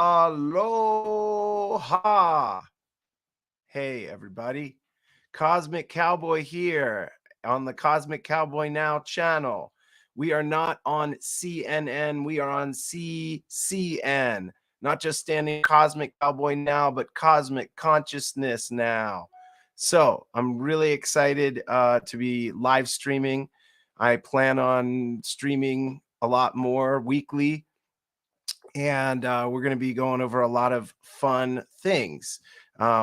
Aloha. Hey, everybody. Cosmic Cowboy here on the Cosmic Cowboy Now channel. We are not on CNN, we are on CCN. Not just standing Cosmic Cowboy Now, but Cosmic Consciousness Now. So I'm really excited to be live streaming. I plan on streaming a lot more weekly, and we're going to be going over a lot of fun things,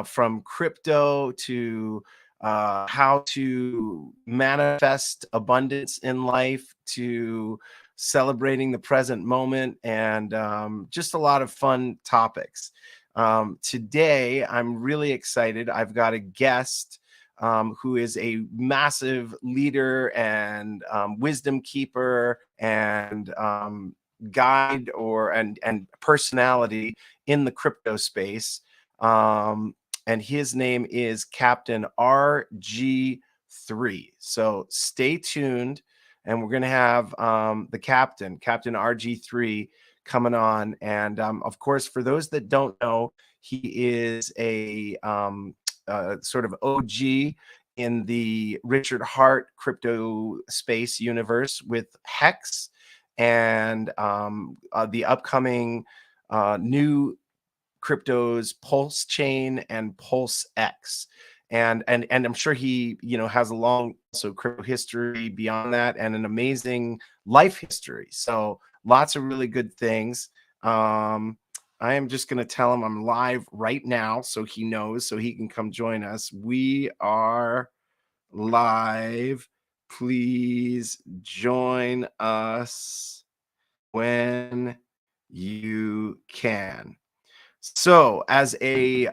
from crypto to how to manifest abundance in life, to celebrating the present moment, and just a lot of fun topics. Today, I'm really excited. I've got a guest who is a massive leader and wisdom keeper and guide and personality in the crypto space. And his name is Captain RG3. So stay tuned, and we're going to have the Captain RG3, coming on. And of course, for those that don't know, he is a sort of OG in the Richard Hart crypto space universe with Hex and the upcoming new cryptos Pulse Chain and Pulse X. And I'm sure he, has a long crypto history beyond that, and an amazing life history. So lots of really good things. I am just going to tell him I'm live right now, so he knows, so he can come join us. We are live. Please join us when you can. So as a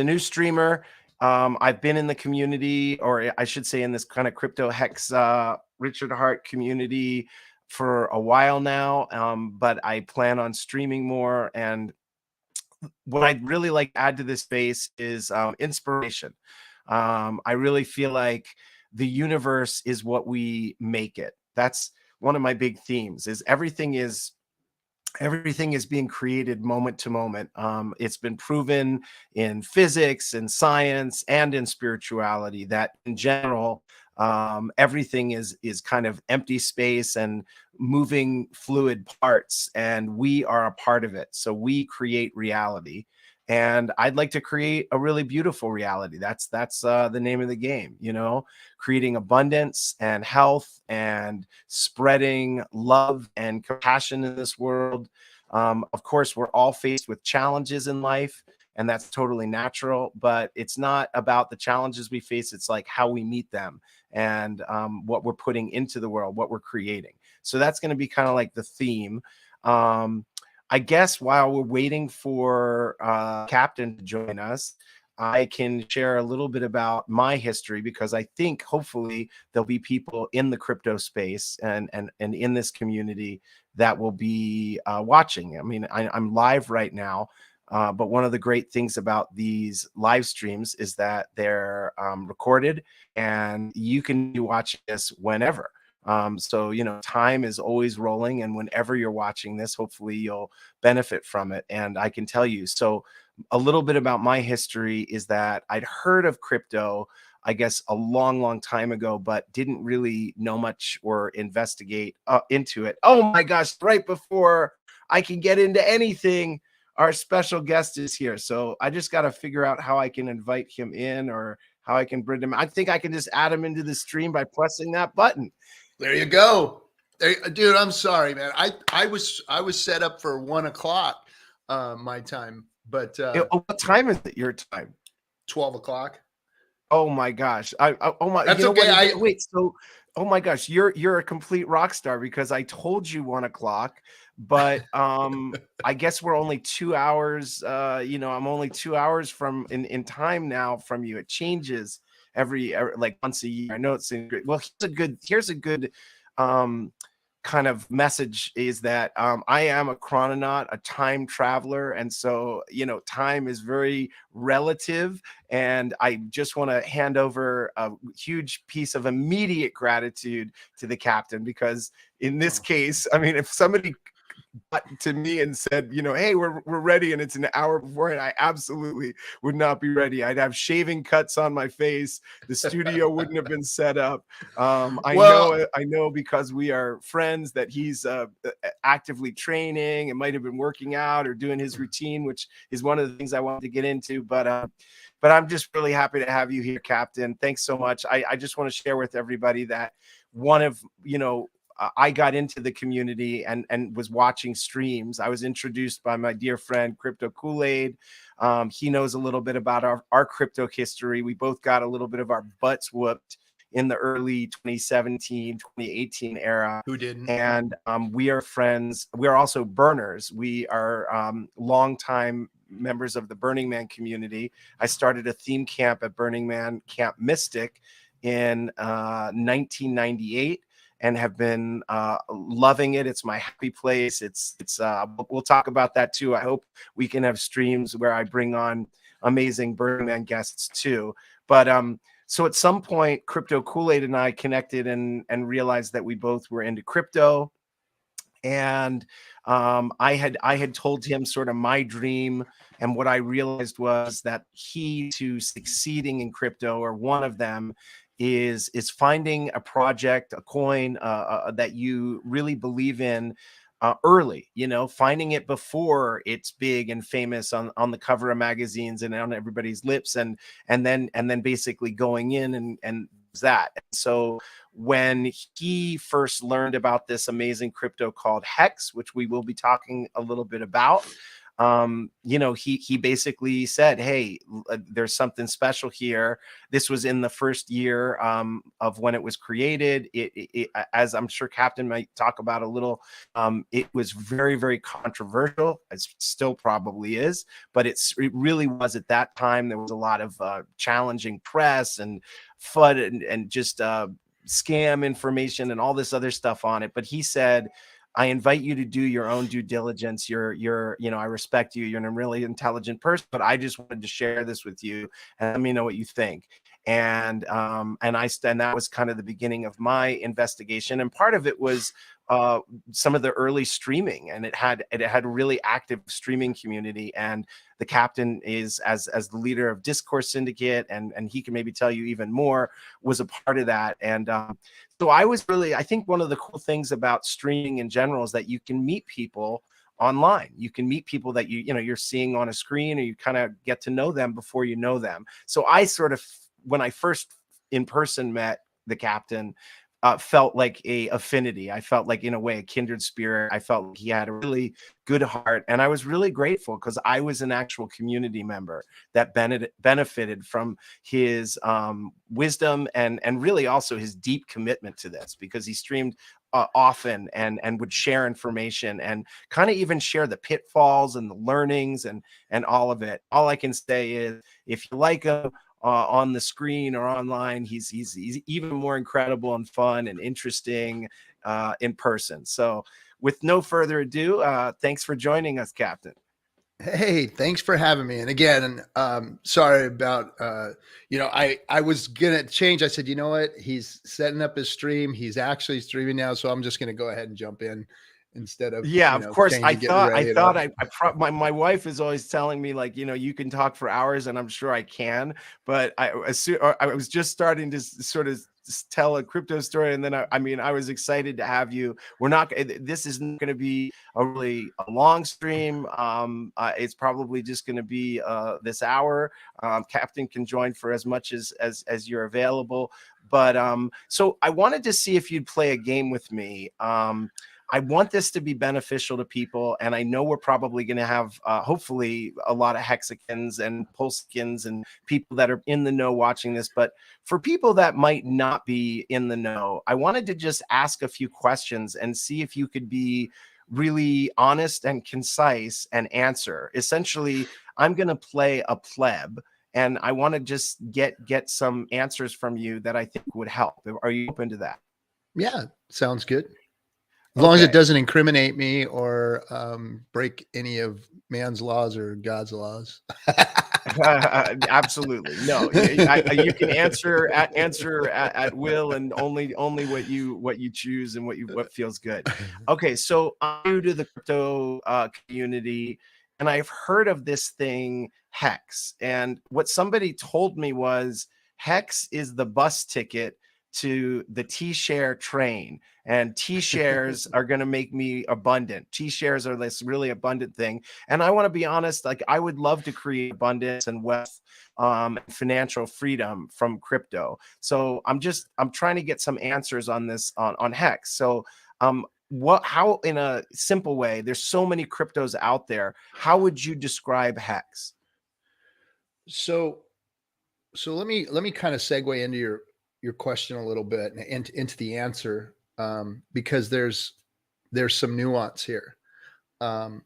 new streamer, I've been in the community, or I should say in this kind of crypto hex Richard Hart community for a while now, but I plan on streaming more. And what I'd really like to add to this space is inspiration. I really feel like the universe is what we make it. That's one of my big themes. Is everything is being created moment to moment. It's been proven in physics and science and in spirituality that in general, everything is kind of empty space and moving fluid parts, and we are a part of it. So we create reality. And I'd like to create a really beautiful reality. That's the name of the game, creating abundance and health and spreading love and compassion in this world. Of course, we're all faced with challenges in life, and that's totally natural, but it's not about the challenges we face. It's like how we meet them and what we're putting into the world, what we're creating. So that's going to be kind of like the theme. I guess while we're waiting for Captain to join us, I can share a little bit about my history, because I think hopefully there'll be people in the crypto space and in this community that will be watching. I mean, I'm live right now, but one of the great things about these live streams is that they're recorded, and you can be watching this whenever. So, time is always rolling, and whenever you're watching this, hopefully you'll benefit from it. And I can tell you, so a little bit about my history is that I'd heard of crypto, I guess, a long, long time ago, but didn't really know much or investigate into it. Oh my gosh, right before I can get into anything, our special guest is here. So I just got to figure out how I can invite him in, or how I can bring him. I think I can just add him into the stream by pressing that button. There you go. Dude, I'm sorry, man. I was set up for 1 o'clock my time, but what time is it your time? 12 o'clock. Oh my gosh. Oh my, that's okay. Wait, so oh my gosh, you're a complete rock star, because I told you 1 o'clock, but I guess we're only 2 hours. I'm only 2 hours from in time now from you. It changes every like once a year. I know it's great. Well, here's a good kind of message, is that I am a chrononaut, a time traveler, and so time is very relative. And I just want to hand over a huge piece of immediate gratitude to the Captain, because in this case, I mean, if somebody got to me and said, hey, we're ready, and it's an hour before, and I absolutely would not be ready. I'd have shaving cuts on my face. The studio wouldn't have been set up. Well, I know because we are friends that he's actively training and might have been working out or doing his routine, which is one of the things I wanted to get into. But I'm just really happy to have you here, Captain. Thanks so much. I just want to share with everybody that one of, I got into the community and was watching streams. I was introduced by my dear friend, Crypto Kool-Aid. He knows a little bit about our crypto history. We both got a little bit of our butts whooped in the early 2017, 2018 era. who didn't? And we are friends. We are also burners. We are longtime members of the Burning Man community. I started a theme camp at Burning Man, Camp Mystic, in 1998, and have been loving it. It's my happy place. We'll talk about that too. I hope we can have streams where I bring on amazing Burning Man guests too. But so at some point, Crypto Kool-Aid and I connected and realized that we both were into crypto. And I had told him sort of my dream, and what I realized was that key to succeeding in crypto, or one of them, is finding a project, a coin that you really believe in early. Finding it before it's big and famous on the cover of magazines and on everybody's lips, and then basically going in and that. So when he first learned about this amazing crypto called Hex, which we will be talking a little bit about, he basically said, hey, there's something special here. This was in the first year of when it was created. It, as I'm sure Captain might talk about a little, it was very, very controversial. It still probably is, but it really was at that time. There was a lot of challenging press and FUD and just scam information and all this other stuff on it. But he said, I invite you to do your own due diligence. I respect you. You're a really intelligent person, but I just wanted to share this with you and let me know what you think. And that was kind of the beginning of my investigation. And part of it was some of the early streaming, and it had a really active streaming community. And the Captain is, as the leader of Discourse Syndicate, and he can maybe tell you even more, was a part of that. And so I think one of the cool things about streaming in general is that you can meet people online. You can meet people that you're seeing on a screen, or you kind of get to know them before you know them. So I sort of, when I first in person met the Captain, felt like a affinity. I felt like, in a way, a kindred spirit. I felt like he had a really good heart, and I was really grateful because I was an actual community member that benefited from his wisdom and really also his deep commitment to this, because he streamed often and would share information and kind of even share the pitfalls and the learnings and all of it. All I can say is, if you like him on the screen or online, he's even more incredible and fun and interesting in person. So with no further ado, thanks for joining us, Captain. Hey, thanks for having me. And again, sorry about, I was going to change. I said, you know what? He's setting up his stream. He's actually streaming now. So I'm just going to go ahead and jump in instead of, of course. I thought my wife is always telling me, like, you can talk for hours, and I'm sure I can, but I was just starting to sort of tell a crypto story, and then I was excited to have you. This isn't going to be a long stream. It's probably just going to be this hour. Captain can join for as much as you're available, but so I wanted to see if you'd play a game with me. I want this to be beneficial to people, and I know we're probably going to have, hopefully, a lot of hexicans and pulsekins and people that are in the know watching this. But for people that might not be in the know, I wanted to just ask a few questions and see if you could be really honest and concise and answer. Essentially, I'm going to play a pleb, and I want to just get some answers from you that I think would help. Are you open to that? Yeah, sounds good. As long as it Okay. doesn't incriminate me or break any of man's laws or God's laws. Absolutely. No, you can answer at will, and only what you choose and what feels good. Okay, so I'm new to the crypto community, and I've heard of this thing Hex. And what somebody told me was Hex is the bus ticket to the T-share train, and T-shares are going to make me abundant. T-shares are this really abundant thing. And I want to be honest, like I would love to create abundance and wealth, financial freedom from crypto. So I'm trying to get some answers on this on Hex. So how, in a simple way, there's so many cryptos out there. How would you describe Hex? So let me kind of segue into your question a little bit and into the answer, because there's some nuance here. Um,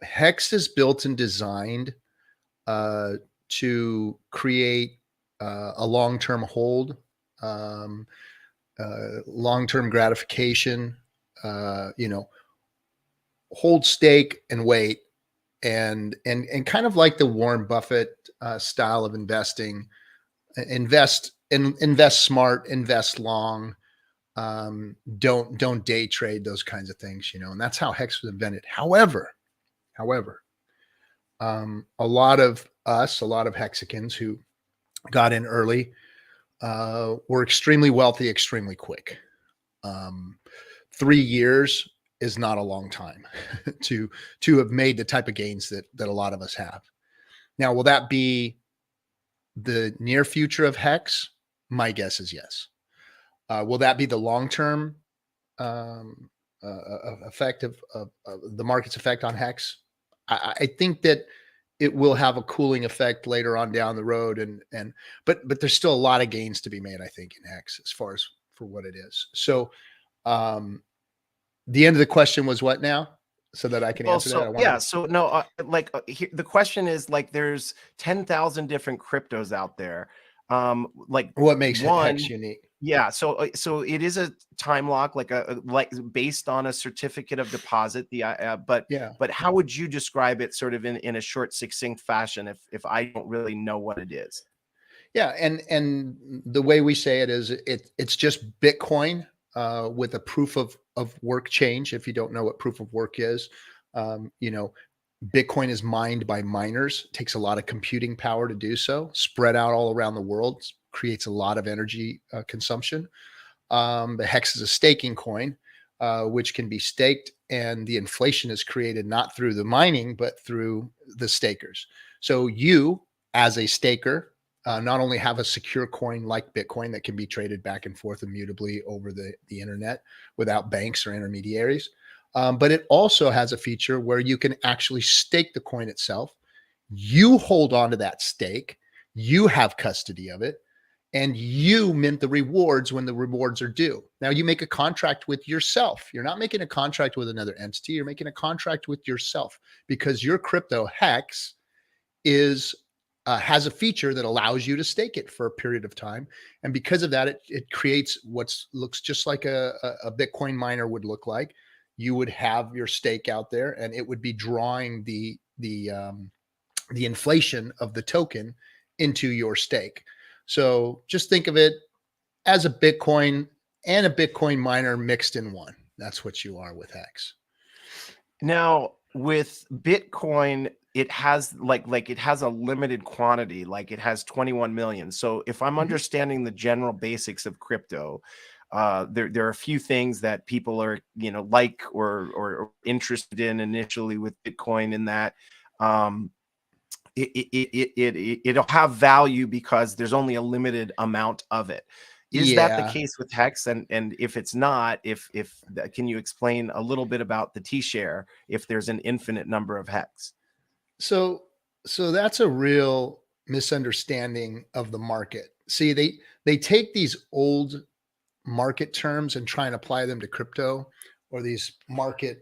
Hex is built and designed to create a long-term hold, um, long-term gratification, you know, hold, stake, and wait, and kind of like the Warren Buffett style of investing. Invest smart, invest long. Don't day trade, those kinds of things, you know. And that's how Hex was invented. However, a lot of Hexicans who got in early were extremely wealthy extremely quick. 3 years is not a long time to have made the type of gains that a lot of us have. Now, will that be the near future of Hex? My guess is yes. Will that be the long term effect of the market's effect on Hex? I think that it will have a cooling effect later on down the road, but there's still a lot of gains to be made, I think, in Hex as far as for what it is. So the end of the question was what now? So that I can Well, answer that. so yeah, so no, the question is, like, there's 10,000 different cryptos out there. Like What makes Hex one, unique? yeah, so it is a time lock, like based on a certificate of deposit. Yeah. But how would you describe it, sort of in a short, succinct fashion, if I don't really know what it is? Yeah, and the way we say it is it's just Bitcoin with a proof of work change. If you don't know what proof of work is, you know, Bitcoin is mined by miners. It takes a lot of computing power to do so, spread out all around the world, creates a lot of energy consumption. The Hex is a staking coin, which can be staked, and the inflation is created not through the mining, but through the stakers. So you, as a staker, not only have a secure coin like Bitcoin that can be traded back and forth immutably over the internet without banks or intermediaries, but it also has a feature where you can actually stake the coin itself. You hold on to that stake. You have custody of it, and you mint the rewards when the rewards are due. Now you make a contract with yourself. You're not making a contract with another entity. You're making a contract with yourself because your crypto Hex is has a feature that allows you to stake it for a period of time. And because of that, it creates what looks just like a Bitcoin miner would look like. You would have your stake out there, and it would be drawing the inflation of the token into your stake. So just think of it as a Bitcoin and a Bitcoin miner mixed in one. That's what you are with Hex. Now, with Bitcoin, it has it has a limited quantity, like it has 21 million. So if I'm Mhm. understanding the general basics of crypto, there are a few things that people are, like, or interested in initially with Bitcoin, in that um, it'll have value because there's only a limited amount of it. Is that the Yeah. case with Hex? And if it's not, can you explain a little bit about the T-share if there's an infinite number of Hex? So so that's a real misunderstanding of the market. See, they take these old market terms and try and apply them to crypto, or these market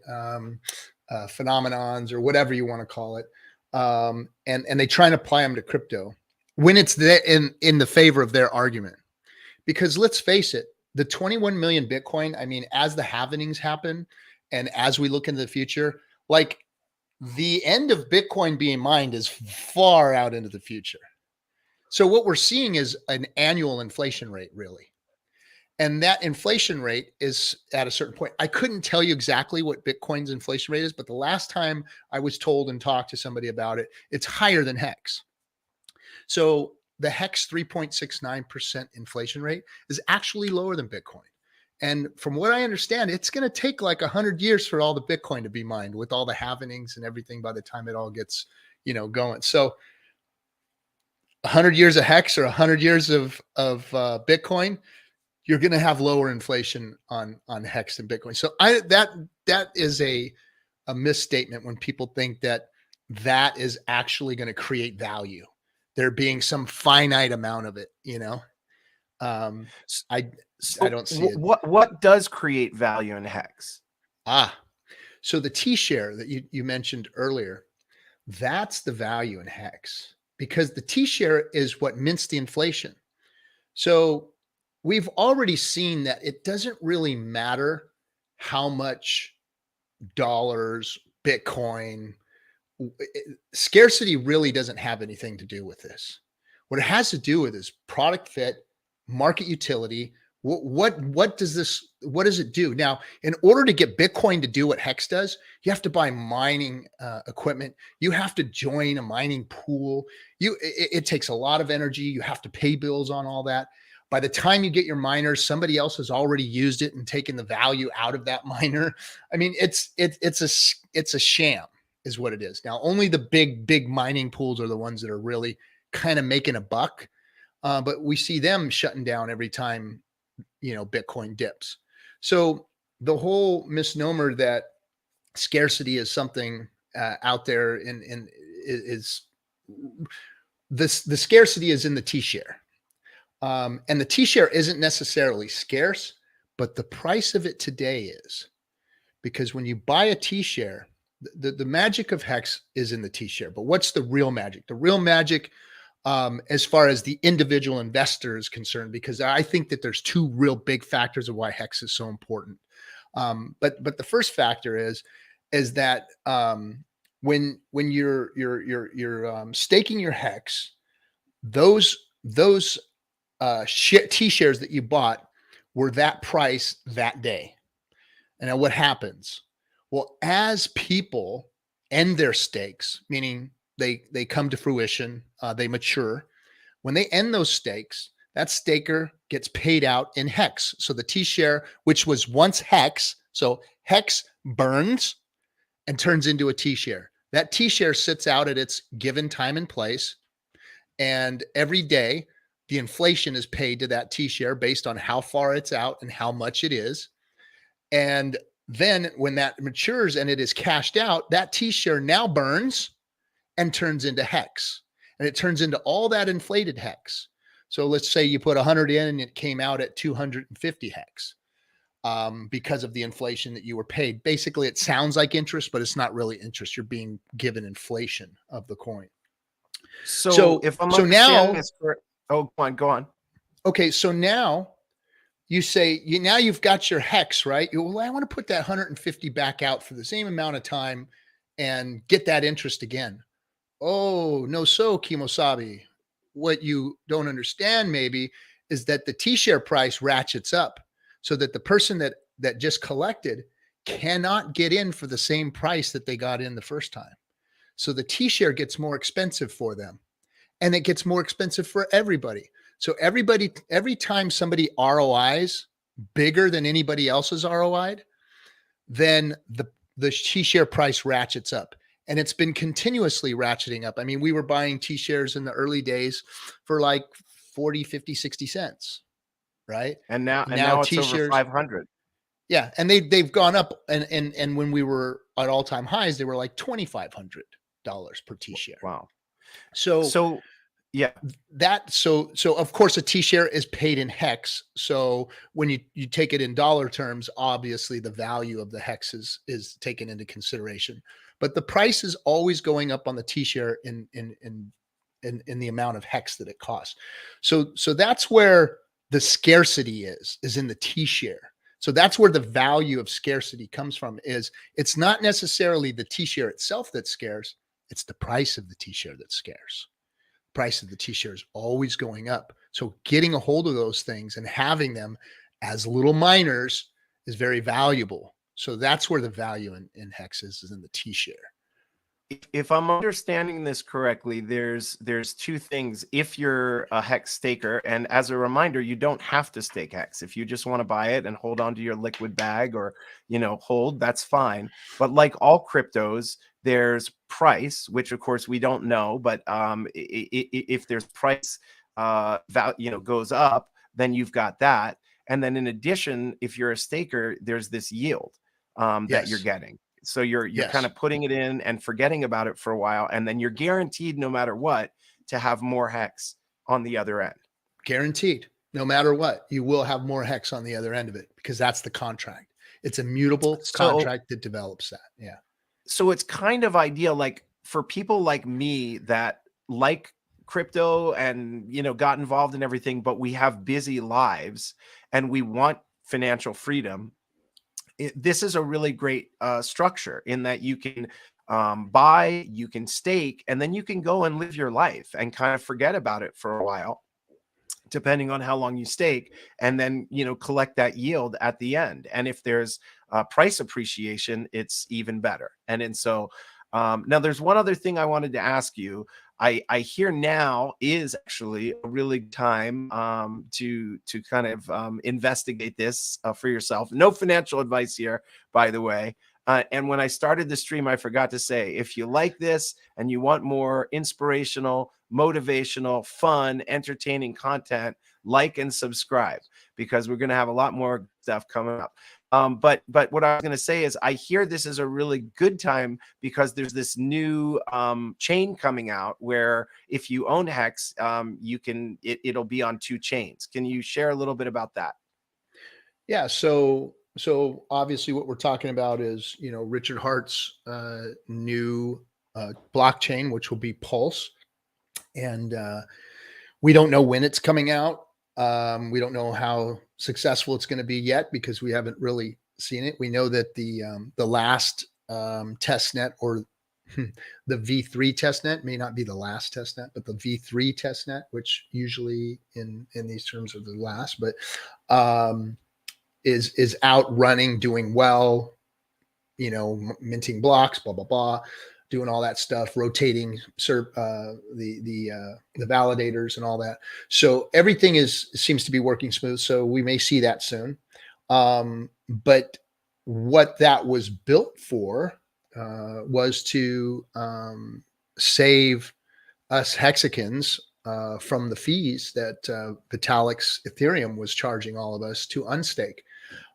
phenomenons or whatever you want to call it, and they try and apply them to crypto when it's in the favor of their argument. Because let's face it, the 21 million Bitcoin, I mean, as the halvenings happen and as we look into the future, like the end of Bitcoin being mined is far out into the future. So what we're seeing is an annual inflation rate, really. And that inflation rate is at a certain point. I couldn't tell you exactly what Bitcoin's inflation rate is, but the last time I was told and talked to somebody about it, it's higher than Hex. So the Hex 3.69% inflation rate is actually lower than Bitcoin. And from what I understand, it's going to take like 100 years for all the Bitcoin to be mined with all the halvenings and everything by the time it all gets, going. So 100 years of Hex or 100 years of Bitcoin, you're going to have lower inflation on Hex than Bitcoin. So that is a misstatement when people think that is actually going to create value. There being some finite amount of it, I don't see it. What does create value in Hex? So the T-share that you mentioned earlier, that's the value in Hex, because the T-share is what mints the inflation. So we've already seen that it doesn't really matter how much dollars, Bitcoin, scarcity really doesn't have anything to do with this. What it has to do with is product fit, market utility. What does it do? Now, in order to get Bitcoin to do what Hex does, you have to buy mining equipment. You have to join a mining pool. It takes a lot of energy. You have to pay bills on all that. By the time you get your miners, somebody else has already used it and taken the value out of that miner. I mean, it's a sham, is what it is. Now, only the big mining pools are the ones that are really kind of making a buck. But we see them shutting down every time, Bitcoin dips. So the whole misnomer that scarcity is something out there is the scarcity is in the T-share. And the T-share isn't necessarily scarce, but the price of it today is. Because when you buy a T-share, the magic of Hex is in the T-share. But what's the real magic? The real magic, as far as the individual investor is concerned, because I think that there's two real big factors of why Hex is so important. But the first factor is that when you're staking your Hex, those T-shares that you bought were that price that day. And now what happens? Well, as people end their stakes, meaning they come to fruition, they mature. When they end those stakes, that staker gets paid out in Hex. So the T-share, which was once Hex, so Hex burns and turns into a T-share. That T-share sits out at its given time and place. And every day, the inflation is paid to that T-share based on how far it's out and how much it is. And then when that matures and it is cashed out, that T-share now burns and turns into Hex. And it turns into all that inflated Hex. So let's say you put 100 in and it came out at 250 Hex because of the inflation that you were paid. Basically, it sounds like interest, but it's not really interest. You're being given inflation of the coin. So if I'm now, go on. Okay, so now you say now you've got your Hex, right? Well, I want to put that 150 back out for the same amount of time and get that interest again. Oh, no, so Kimosabi, what you don't understand maybe is that the T-share price ratchets up so that the person that just collected cannot get in for the same price that they got in the first time. So the T-share gets more expensive for them, and it gets more expensive for everybody. So every time somebody ROIs bigger than anybody else's ROI'd, then the T-share price ratchets up. And it's been continuously ratcheting up. I mean, we were buying T-shares in the early days for like 40, 50, 60 cents, right? And now it's T-shares, over 500. Yeah, and they've gone up, and when we were at all-time highs, they were like $2,500 per T-share. Wow. So yeah. So of course a T-share is paid in Hex. So when you take it in dollar terms, obviously the value of the Hex is taken into consideration. But the price is always going up on the T-share in the amount of Hex that it costs. So that's where the scarcity is in the T-share. So that's where the value of scarcity comes from. Is it's not necessarily the T-share itself that's scarce, it's the price of the T-share that's scarce. Price of the T-share is always going up. So getting a hold of those things and having them as little miners is very valuable. So that's where the value in Hex is in the T-share. If I'm understanding this correctly, there's two things. If you're a Hex staker, and as a reminder, you don't have to stake Hex. If you just want to buy it and hold on to your liquid bag, or hold, that's fine. But like all cryptos, there's price, which of course we don't know. But if there's price value, goes up, then you've got that. And then in addition, if you're a staker, there's this yield that you're getting. So you're kind of putting it in and forgetting about it for a while, and then you're guaranteed, no matter what, to have more Hex on the other end. Guaranteed, no matter what, you will have more Hex on the other end of it, because that's the contract. It's a mutable contract that develops that. Yeah. So it's kind of ideal, like for people like me that like crypto and got involved in everything, but we have busy lives and we want financial freedom. This is a really great structure in that you can buy, you can stake, and then you can go and live your life and kind of forget about it for a while, depending on how long you stake, and then collect that yield at the end. And if there's price appreciation, it's even better. And so now there's one other thing I wanted to ask you. I hear now is actually a really good time to kind of investigate this for yourself. No financial advice here, by the way. And when I started the stream, I forgot to say, if you like this and you want more inspirational, motivational, fun, entertaining content, like and subscribe, because we're going to have a lot more stuff coming up. But what I was going to say is, I hear this is a really good time because there's this new chain coming out where if you own Hex, you can it'll be on 2 chains. Can you share a little bit about that? Yeah. So obviously what we're talking about is, Richard Hart's new blockchain, which will be Pulse. And we don't know when it's coming out. We don't know how successful it's going to be yet, because we haven't really seen it. We know that the last testnet, or the V3 testnet, may not be the last testnet, but the V3 testnet, which usually in these terms are the last, but is out running, doing well, minting blocks, blah blah blah, doing all that stuff, rotating the validators and all that. So everything seems to be working smooth. So we may see that soon. But what that was built for was to save us Hexicans from the fees that Vitalik's Ethereum was charging all of us to unstake.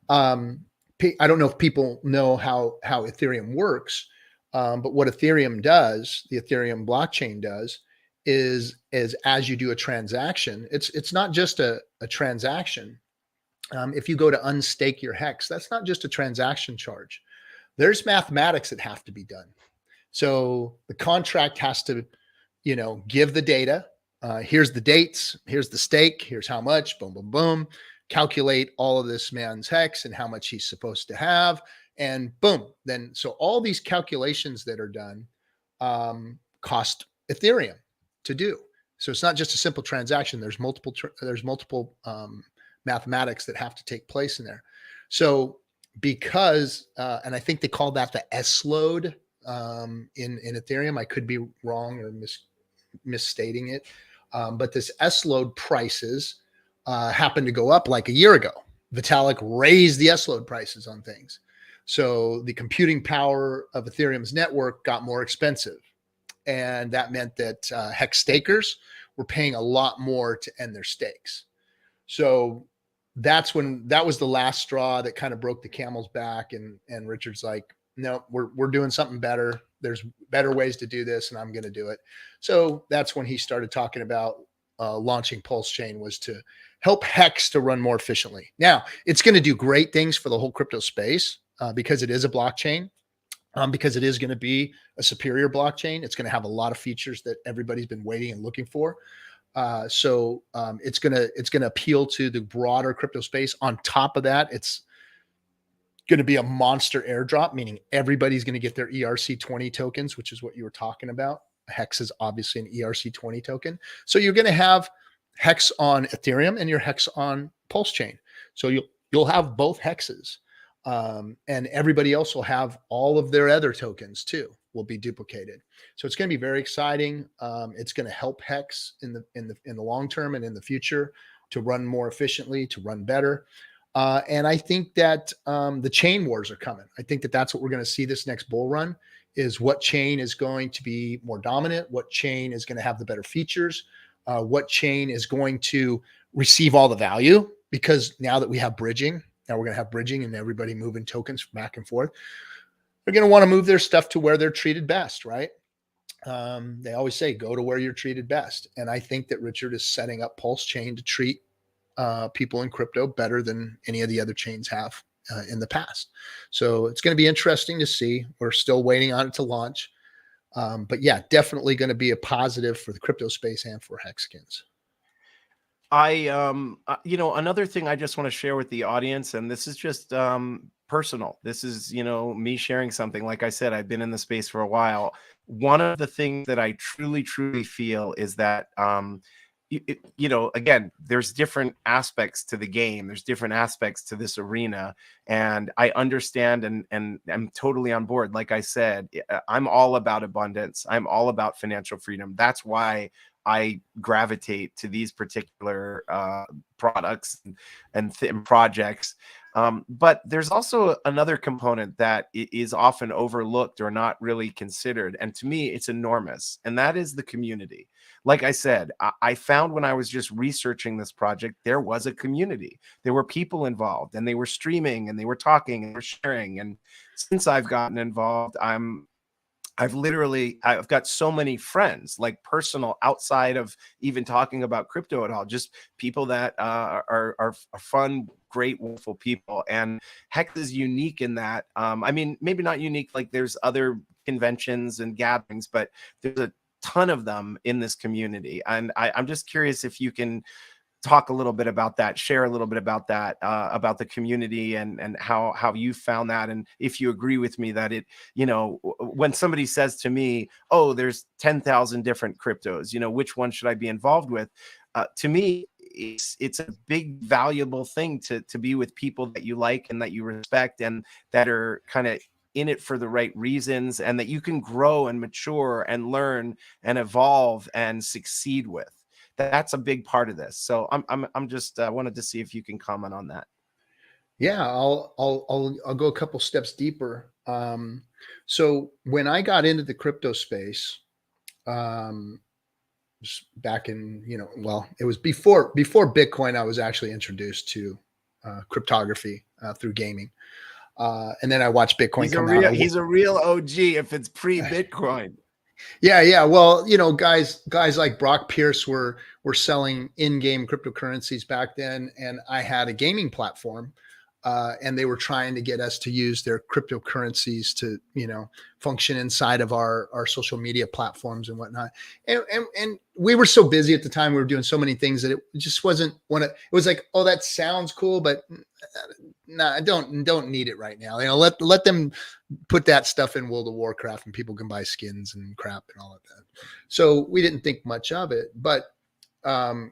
I don't know if people know how Ethereum works. But what Ethereum does, the Ethereum blockchain does, is as you do a transaction, it's not just a transaction. If you go to unstake your Hex, that's not just a transaction charge. There's mathematics that have to be done. So the contract has to, give the data. Here's the dates. Here's the stake. Here's how much. Boom, boom, boom. Calculate all of this man's Hex and how much he's supposed to have. And boom, then so all these calculations that are done cost Ethereum to do. So it's not just a simple transaction. There's multiple mathematics that have to take place in there. So because and I think they call that the S load in Ethereum. I could be wrong or misstating it, but this S load prices happened to go up like a year ago. Vitalik raised the S load prices on things. So the computing power of Ethereum's network got more expensive. And that meant that Hex stakers were paying a lot more to end their stakes. So that was the last straw that kind of broke the camel's back. And Richard's like, no, we're doing something better. There's better ways to do this, and I'm going to do it. So that's when he started talking about launching Pulse Chain, was to help Hex to run more efficiently. Now, it's going to do great things for the whole crypto space. Because it is a blockchain, because it is going to be a superior blockchain. It's going to have a lot of features that everybody's been waiting and looking for. It's gonna appeal to the broader crypto space. On top of that, it's going to be a monster airdrop, meaning everybody's going to get their ERC20 tokens, which is what you were talking about. Hex is obviously an ERC20 token. So you're going to have Hex on Ethereum and your Hex on Pulse Chain. So you'll have both Hexes, and everybody else will have all of their other tokens too, will be duplicated. So it's going to be very exciting. It's going to help Hex in the long term and in the future to run more efficiently, to run better. And I think that the chain wars are coming. I think that that's what we're going to see this next bull run, is what chain is going to be more dominant, what chain is going to have the better features, what chain is going to receive all the value. Because now that we have bridging, now we're going to have bridging and everybody moving tokens back and forth. They're going to want to move their stuff to where they're treated best, right? They always say, go to where you're treated best. And I think that Richard is setting up Pulse Chain to treat people in crypto better than any of the other chains have in the past. So it's going to be interesting to see. We're still waiting on it to launch. But yeah, definitely going to be a positive for the crypto space and for Hexkins. Another thing I just want to share with the audience, and this is just personal. This is, me sharing something. Like I said, I've been in the space for a while. One of the things that I truly, truly feel is that, again, there's different aspects to the game. There's different aspects to this arena. And I understand and I'm totally on board. Like I said, I'm all about abundance. I'm all about financial freedom. That's why I gravitate to these particular products and projects. But there's also another component that is often overlooked or not really considered. And to me, it's enormous. And that is the community. Like I said, I found when I was just researching this project, there was a community. There were people involved, and they were streaming and they were talking and they were sharing. And since I've gotten involved, I've got so many friends, like personal, outside of even talking about crypto at all, just people that are fun, great, wonderful people. And Hex is unique in that. I mean, maybe not unique, like there's other conventions and gatherings, but there's a ton of them in this community. And I'm just curious if you can talk a little bit about that, share a little bit about that, about the community and how you found that. And if you agree with me that when somebody says to me, oh, there's 10,000 different cryptos, which one should I be involved with? To me, it's a big, valuable thing to be with people that you like and that you respect and that are kind of in it for the right reasons, and that you can grow and mature and learn and evolve and succeed with. That's a big part of this. So I'm just wanted to see if you can comment on that. Yeah, I'll go a couple steps deeper. So when I got into the crypto space, back in, it was before Bitcoin, I was actually introduced to cryptography through gaming. And then I watched Bitcoin come out. He's a real OG if it's pre-Bitcoin. Yeah. Well, guys like Brock Pierce were selling in-game cryptocurrencies back then, and I had a gaming platform, and they were trying to get us to use their cryptocurrencies to, function inside of our social media platforms and whatnot. And we were so busy at the time, we were doing so many things that it just wasn't it was like, oh, that sounds cool, but nah, I don't need it right now. Let them put that stuff in World of Warcraft and people can buy skins and crap and all of that. So we didn't think much of it. But when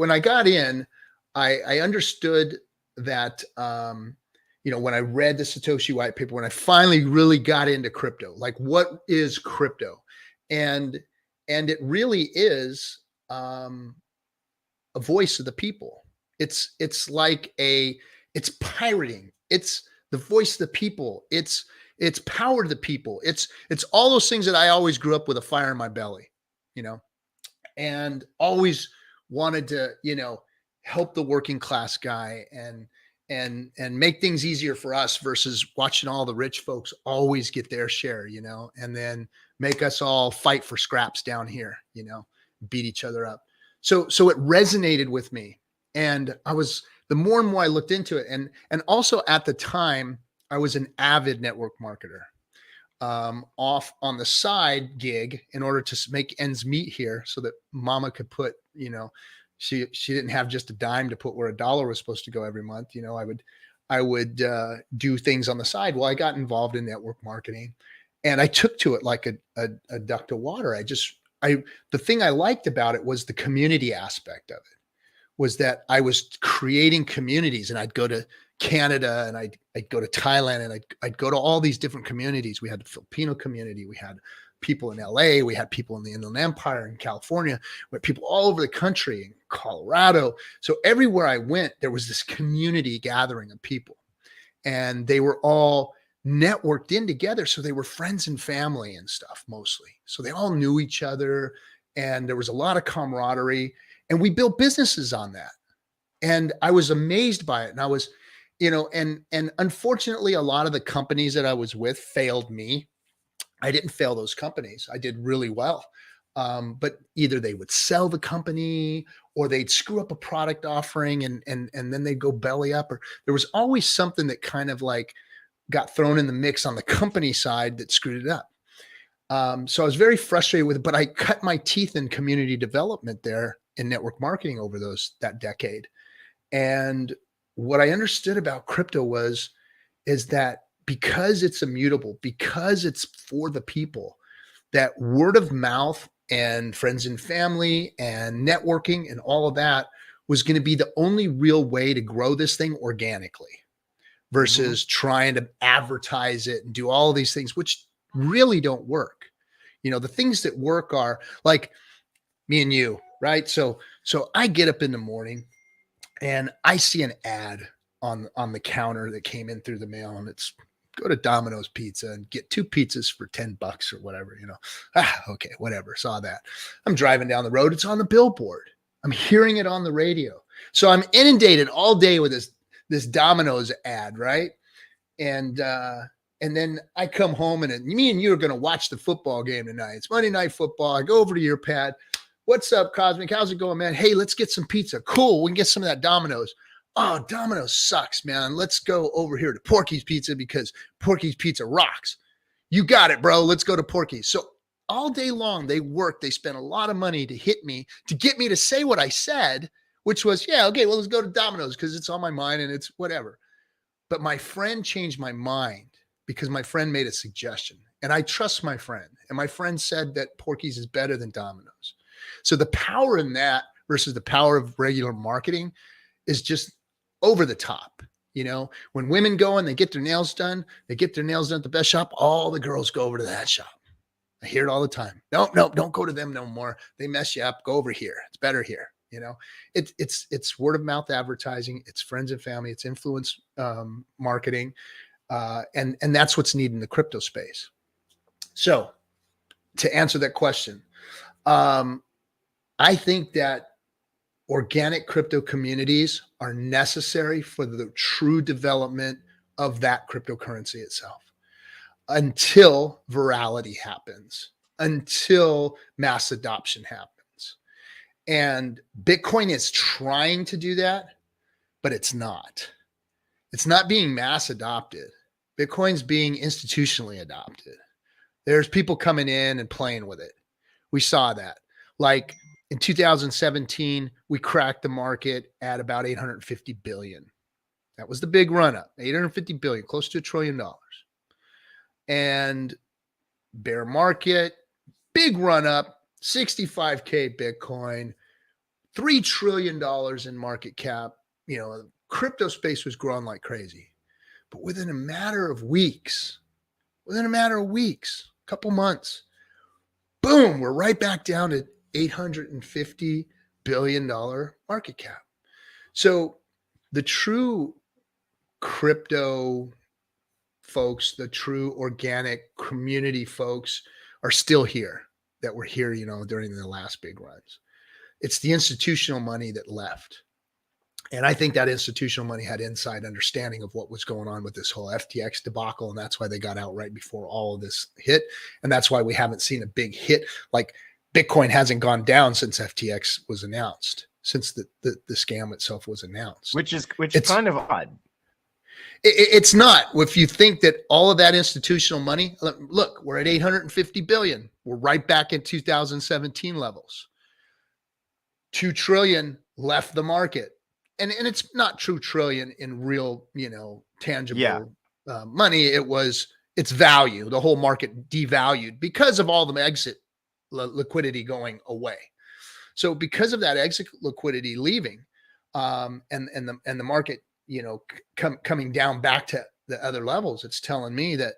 I got in, I understood that, when I read the Satoshi white paper, when I finally really got into crypto, like what is crypto? And it really is a voice of the people. It's like it's pirating. It's the voice of the people. It's power to the people. It's all those things that I always grew up with a fire in my belly, and always wanted to, help the working class guy and make things easier for us versus watching all the rich folks always get their share, and then make us all fight for scraps down here, beat each other up. So it resonated with me. And the more and more I looked into it, and also at the time, I was an avid network marketer. off on the side gig in order to make ends meet here so that mama could put, she didn't have just a dime to put where $1 was supposed to go every month. I would do things on the side. Well, I got involved in network marketing and I took to it like a duck to water. The thing I liked about it was the community aspect of it, was that I was creating communities, and I'd go to Canada and I'd go to Thailand and I'd go to all these different communities. We had the Filipino community. We had people in LA. We had people in the Inland Empire in California. We had people all over the country in Colorado. So everywhere I went, there was this community gathering of people, and they were all networked in together. So they were friends and family and stuff mostly. So they all knew each other, and there was a lot of camaraderie, and we built businesses on that. And I was amazed by it. And I was, and unfortunately, a lot of the companies that I was with failed me. I didn't fail those companies. I did really well. But either they would sell the company or they'd screw up a product offering and then they'd go belly up, or there was always something that kind of like got thrown in the mix on the company side that screwed it up. So I was very frustrated with it, but I cut my teeth in community development there in network marketing over that decade. And what I understood about crypto is that because it's immutable, because it's for the people, that word of mouth and friends and family and networking and all of that was going to be the only real way to grow this thing organically versus trying to advertise it and do all of these things, which really don't work. The things that work are like me and you, right? So I get up in the morning and I see an ad on the counter that came in through the mail, and it's go to Domino's Pizza and get 2 pizzas for $10 or whatever, okay, whatever. Saw that. I'm driving down the road. It's on the billboard. I'm hearing it on the radio. So I'm inundated all day with this Domino's ad, right? And then I come home and me and you are going to watch the football game tonight. It's Monday Night Football. I go over to your pad. What's up, Cosmic? How's it going, man? Hey, let's get some pizza. Cool. We can get some of that Domino's. Oh, Domino's sucks, man. Let's go over here to Porky's Pizza because Porky's Pizza rocks. You got it, bro. Let's go to Porky's. So all day long, they worked. They spent a lot of money to hit me, to get me to say what I said, which was, yeah, okay, well, let's go to Domino's because it's on my mind and it's whatever. But my friend changed my mind because my friend made a suggestion. And I trust my friend. And my friend said that Porky's is better than Domino's. So the power in that versus the power of regular marketing is just over the top. When women go and they get their nails done at the best shop, all the girls go over to that shop. I hear it all the time. No, don't go to them no more. They mess you up. Go over here. It's better here. It's word of mouth advertising. It's friends and family. It's influence marketing. And that's what's needed in the crypto space. So to answer that question, I think that organic crypto communities are necessary for the true development of that cryptocurrency itself until virality happens, until mass adoption happens. And Bitcoin is trying to do that, but it's not. It's not being mass adopted. Bitcoin's being institutionally adopted. There's people coming in and playing with it. We saw that. Like in 2017, we cracked the market at about 850 billion. That was the big run up, 850 billion, close to $1 trillion. And bear market, big run up, 65K Bitcoin, $3 trillion in market cap. Crypto space was growing like crazy. But within a matter of weeks, couple months, boom, we're right back down to $850 billion market cap. So the true crypto folks, the true organic community folks are still here that were here, during the last big runs. It's the institutional money that left. And I think that institutional money had inside understanding of what was going on with this whole FTX debacle. And that's why they got out right before all of this hit. And that's why we haven't seen a big hit. Like Bitcoin hasn't gone down since FTX was announced, since the scam itself was announced. Which is kind of odd. It's not. If you think that all of that institutional money, look, we're at 850 billion. We're right back at 2017 levels. 2 trillion left the market. And it's not 2 trillion in real, tangible money. It's value. The whole market devalued because of all the exit liquidity going away. So because of that exit liquidity leaving, and the market, coming down back to the other levels, it's telling me that,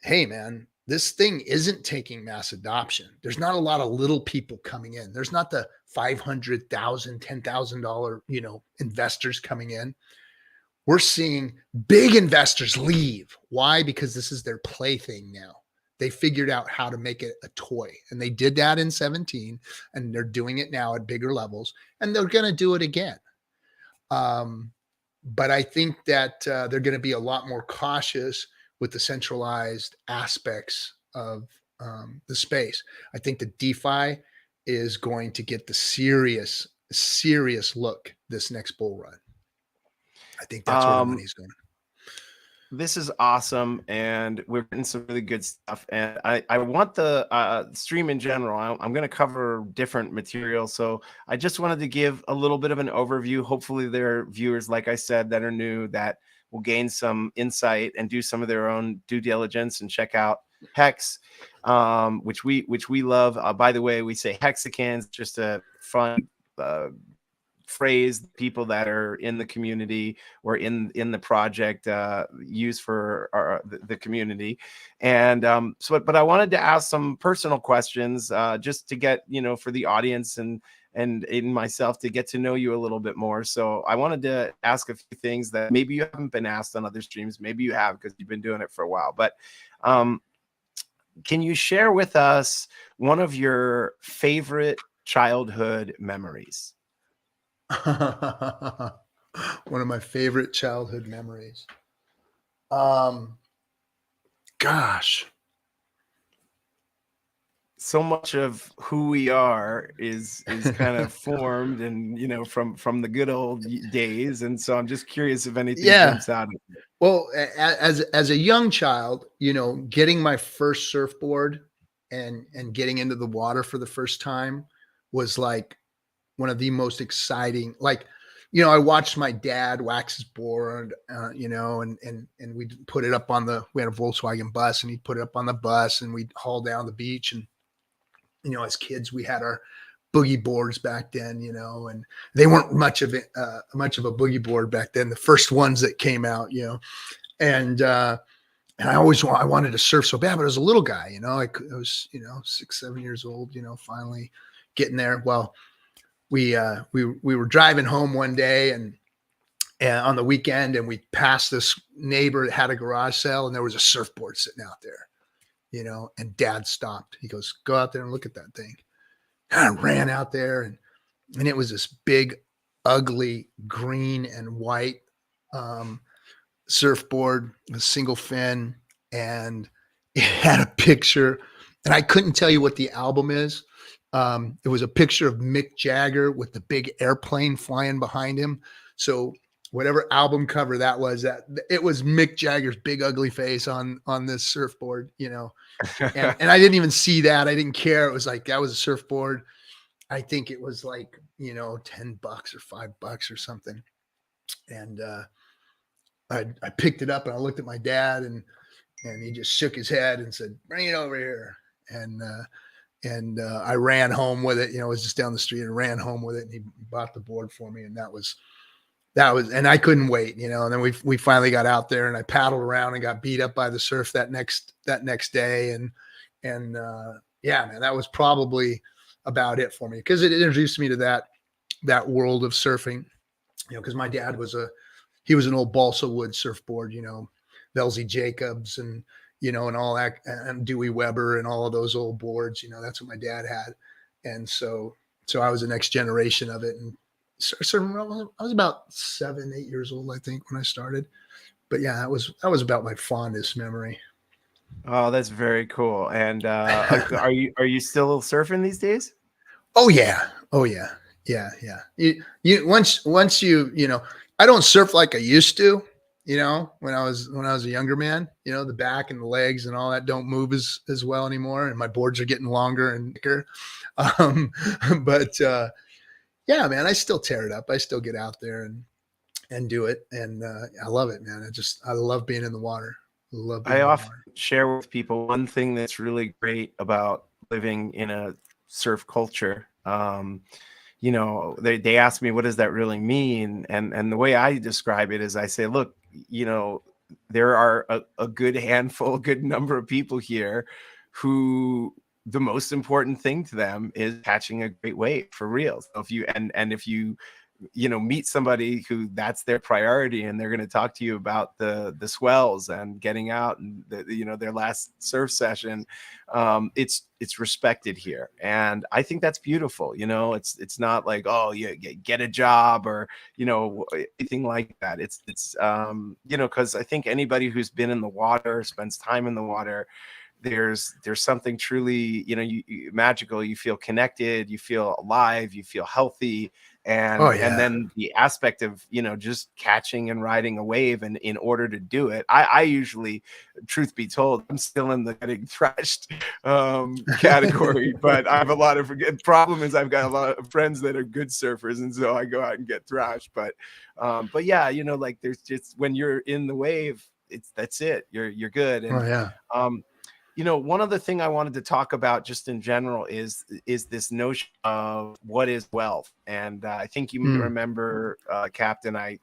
hey man, this thing isn't taking mass adoption. There's not a lot of little people coming in. There's not the $500,000, $10,000, investors coming in. We're seeing big investors leave. Why? Because this is their plaything now. They figured out how to make it a toy, and they did that in 17, and they're doing it now at bigger levels, and they're going to do it again. But I think that they're going to be a lot more cautious with the centralized aspects of the space. I think the DeFi is going to get the serious look this next bull run. I think that's where the money's going. This is awesome, and we're getting some really good stuff. And I want the stream in general. I'm going to cover different material, so I just wanted to give a little bit of an overview. Hopefully, there are viewers, like I said, that are new that will gain some insight and do some of their own due diligence and check out Hex, which we love. By the way, we say Hexicans, just a fun phrase people that are in the community or in the project use for the community. And but I wanted to ask some personal questions just to get, for the audience and in myself to get to know you a little bit more. So I wanted to ask a few things that maybe you haven't been asked on other streams. Maybe you have, because you've been doing it for a while. But can you share with us one of your favorite childhood memories? One of my favorite childhood memories. Gosh. So much of who we are is kind of formed and from the good old days, and so I'm just curious if anything jumps out. Well, as a young child, getting my first surfboard and getting into the water for the first time was like one of the most exciting. Like, I watched my dad wax his board, and we'd put it up on we had a Volkswagen bus, and he'd put it up on the bus, and we'd haul down the beach. And as kids, we had our boogie boards back then, and they weren't much of a boogie board back then. The first ones that came out, and I wanted to surf so bad, but I was a little guy, I was, 6, 7 years old, finally getting there. Well, we were driving home one day and on the weekend, and we passed this neighbor that had a garage sale, and there was a surfboard sitting out there, and Dad stopped. He goes, "Go out there and look at that thing." And I ran out there, and it was this big, ugly green and white surfboard, a single fin, and it had a picture, and I couldn't tell you what the album is. It was a picture of Mick Jagger with the big airplane flying behind him. So whatever album cover that was, that it was Mick Jagger's big ugly face on this surfboard, and I didn't even see that. I didn't care. It was like, that was a surfboard. I think it was like, $10 or $5 or something. And I picked it up, and I looked at my dad, and he just shook his head and said, "Bring it over here." And I ran home with it. It was just down the street, and ran home with it, and he bought the board for me. And that was, and I couldn't wait, and then we finally got out there, and I paddled around and got beat up by the surf that next day. And yeah, man, that was probably about it for me, because it introduced me to that world of surfing, because my dad he was an old balsa wood surfboard, Velzy Jacobs and, and all that, and Dewey Weber and all of those old boards, that's what my dad had. And so I was the next generation of it. And I was about 7, 8 years old, I think, when I started. But yeah, that was about my fondest memory. Oh, that's very cool. And are you still surfing these days? Oh yeah. Yeah. You once I don't surf like I used to. you know, when I was a younger man. You know, the back and the legs and all that don't move as well anymore, and my boards are getting longer and thicker. Um, but yeah, man, I still tear it up. I still get out there and do it, and I love it, man. I love being in the water. I love being I in the often water. share with people one thing that's really great about living in a surf culture. You know, they ask me, what does that really mean? And the way I describe it is I say, look, you know, there are a good handful, a good number of people here who the most important thing to them is catching a great wave for real. So if you and if you know, meet somebody who that's their priority, and they're going to talk to you about the swells and getting out and you know, their last surf session, it's respected here, and I think that's beautiful. You know, it's not like, oh, you get a job or, you know, anything like that. It's you know, because I think anybody who's been in the water, spends time in the water, there's something truly, you know, magical. You feel connected, you feel alive, you feel healthy. Oh And yeah. then the aspect of, you know, just catching and riding a wave, and in order to do it, I usually, truth be told, I'm still in the getting thrashed category, but I have a lot of problem is I've got a lot of friends that are good surfers, and so I go out and get thrashed. But yeah, you know, like there's just, when you're in the wave, that's it, you're good. Oh And yeah. um you know, one other thing I wanted to talk about just in general is this notion of what is wealth. And I think you may Mm. remember, Captain, I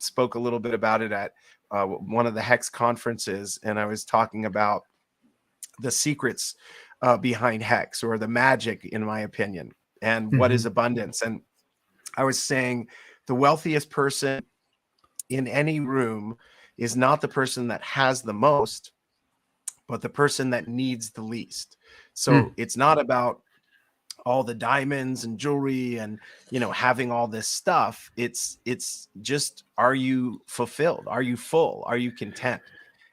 spoke a little bit about it at one of the Hex conferences, and I was talking about the secrets behind Hex, or the magic, in my opinion, and what is Hmm. abundance. And I was saying the wealthiest person in any room is not the person that has the most, but the person that needs the least. Mm. So it's not about all the diamonds and jewelry and, you know, having all this stuff. It's just, are you fulfilled? Are you full? Are you content?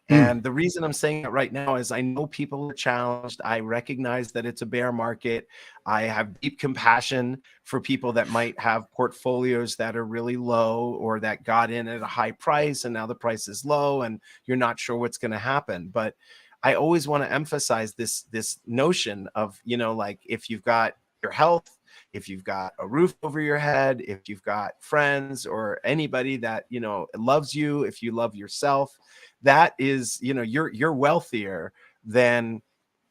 Mm. And the reason I'm saying it right now is I know people are challenged. I recognize that it's a bear market. I have deep compassion for people that might have portfolios that are really low, or that got in at a high price and now the price is low and you're not sure what's going to happen. But I always want to emphasize this notion of, you know, like, if you've got your health, if you've got a roof over your head, if you've got friends or anybody that, you know, loves you, if you love yourself, that is, you know, you're wealthier than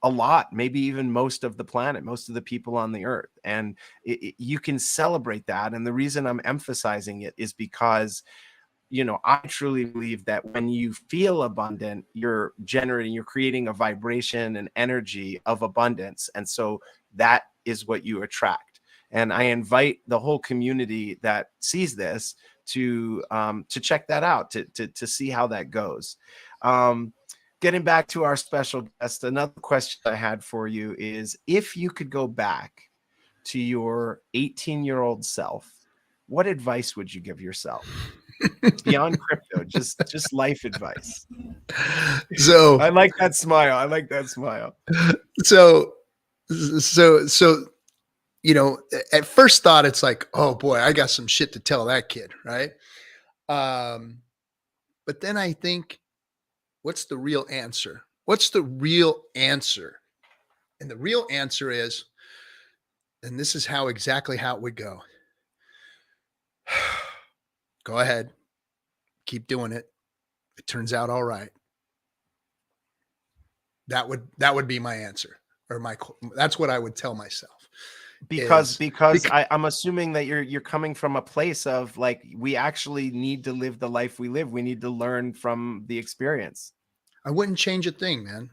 a lot, maybe even most of the planet, most of the people on the earth. And you can celebrate that. And the reason I'm emphasizing it is because, you know, I truly believe that when you feel abundant, you're generating, you're creating a vibration and energy of abundance. And so that is what you attract. And I invite the whole community that sees this to check that out, to see how that goes. Um, Getting back to our special guest, another question I had for you is, if you could go back to your 18-year-old self, what advice would you give yourself? Beyond crypto, just life advice. So I like that smile. I like that smile. so so you know, at first thought, it's like, oh boy, I got some shit to tell that kid, right? Um, but then I think, what's the real answer? What's the real answer? And the real answer is, and this is how exactly how it would go. Go ahead, keep doing it. It turns out all right. That would be my answer, or that's what I would tell myself. Is Because because I'm assuming that you're coming from a place of, like, we actually need to live the life we live. We need to learn from the experience. I wouldn't change a thing, man.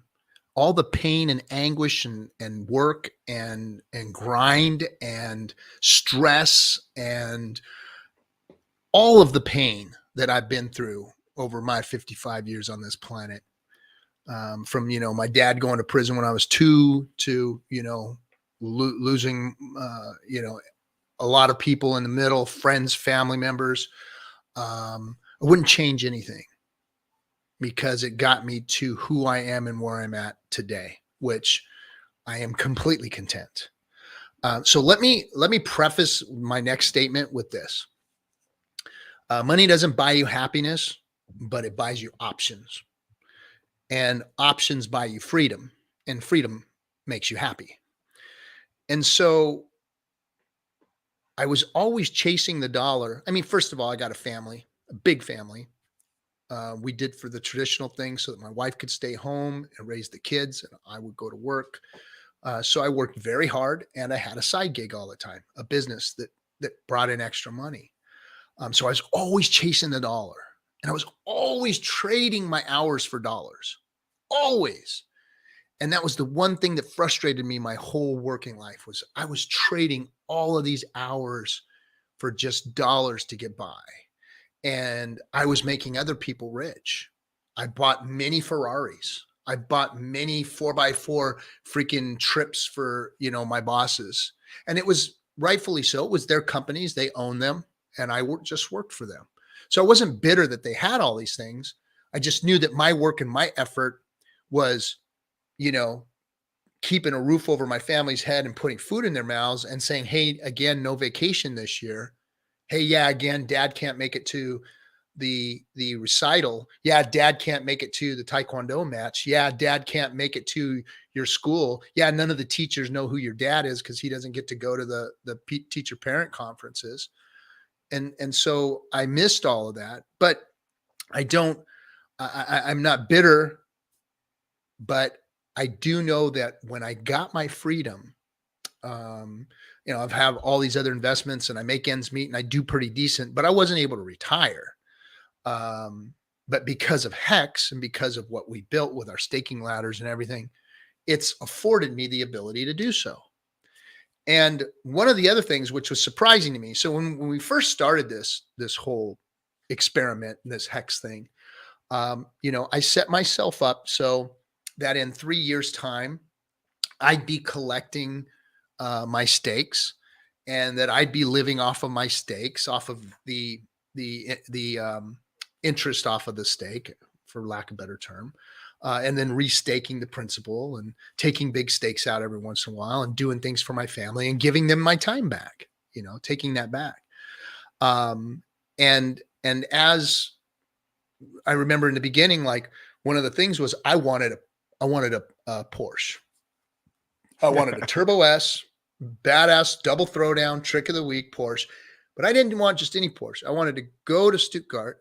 All the pain and anguish and work and grind and stress and all of the pain that I've been through over my 55 years on this planet, from, you know, my dad going to prison when I was 2 to, you know, losing, you know, a lot of people in the middle, friends, family members. I wouldn't change anything, because it got me to who I am and where I'm at today, which I am completely content. So let me preface my next statement with this: money doesn't buy you happiness, but it buys you options, and options buy you freedom, and freedom makes you happy. And so I was always chasing the dollar. I mean, first of all, I got a family, a big family. We did for the traditional thing so that my wife could stay home and raise the kids, and I would go to work. So I worked very hard, and I had a side gig all the time, a business that brought in extra money. So I was always chasing the dollar, and I was always trading my hours for dollars, always. And that was the one thing that frustrated me my whole working life was I was trading all of these hours for just dollars to get by. And I was making other people rich. I bought many Ferraris. I bought many 4x4 freaking trips for, my bosses. And it was rightfully so. It was their companies. They own them. And I just worked for them. So I wasn't bitter that they had all these things. I just knew that my work and my effort was, keeping a roof over my family's head and putting food in their mouths and saying, hey, again, no vacation this year. Hey, yeah, again, dad can't make it to the recital. Yeah, dad can't make it to the taekwondo match. Yeah, dad can't make it to your school. Yeah, none of the teachers know who your dad is because he doesn't get to go to the teacher parent conferences. And so I missed all of that. But I'm not bitter, but I do know that when I got my freedom, I've have all these other investments and I make ends meet and I do pretty decent, but I wasn't able to retire. But because of Hex and because of what we built with our staking ladders and everything, it's afforded me the ability to do so. And one of the other things which was surprising to me, so when we first started this whole experiment, this Hex thing, I set myself up so that in 3 years' time, I'd be collecting my stakes, and that I'd be living off of my stakes, off of the interest off of the stake, for lack of a better term, and then restaking the principal and taking big stakes out every once in a while and doing things for my family and giving them my time back, taking that back. And as I remember in the beginning, like one of the things was I wanted a Porsche. I wanted a Turbo S, badass double throwdown, trick of the week Porsche. But I didn't want just any Porsche. I wanted to go to Stuttgart.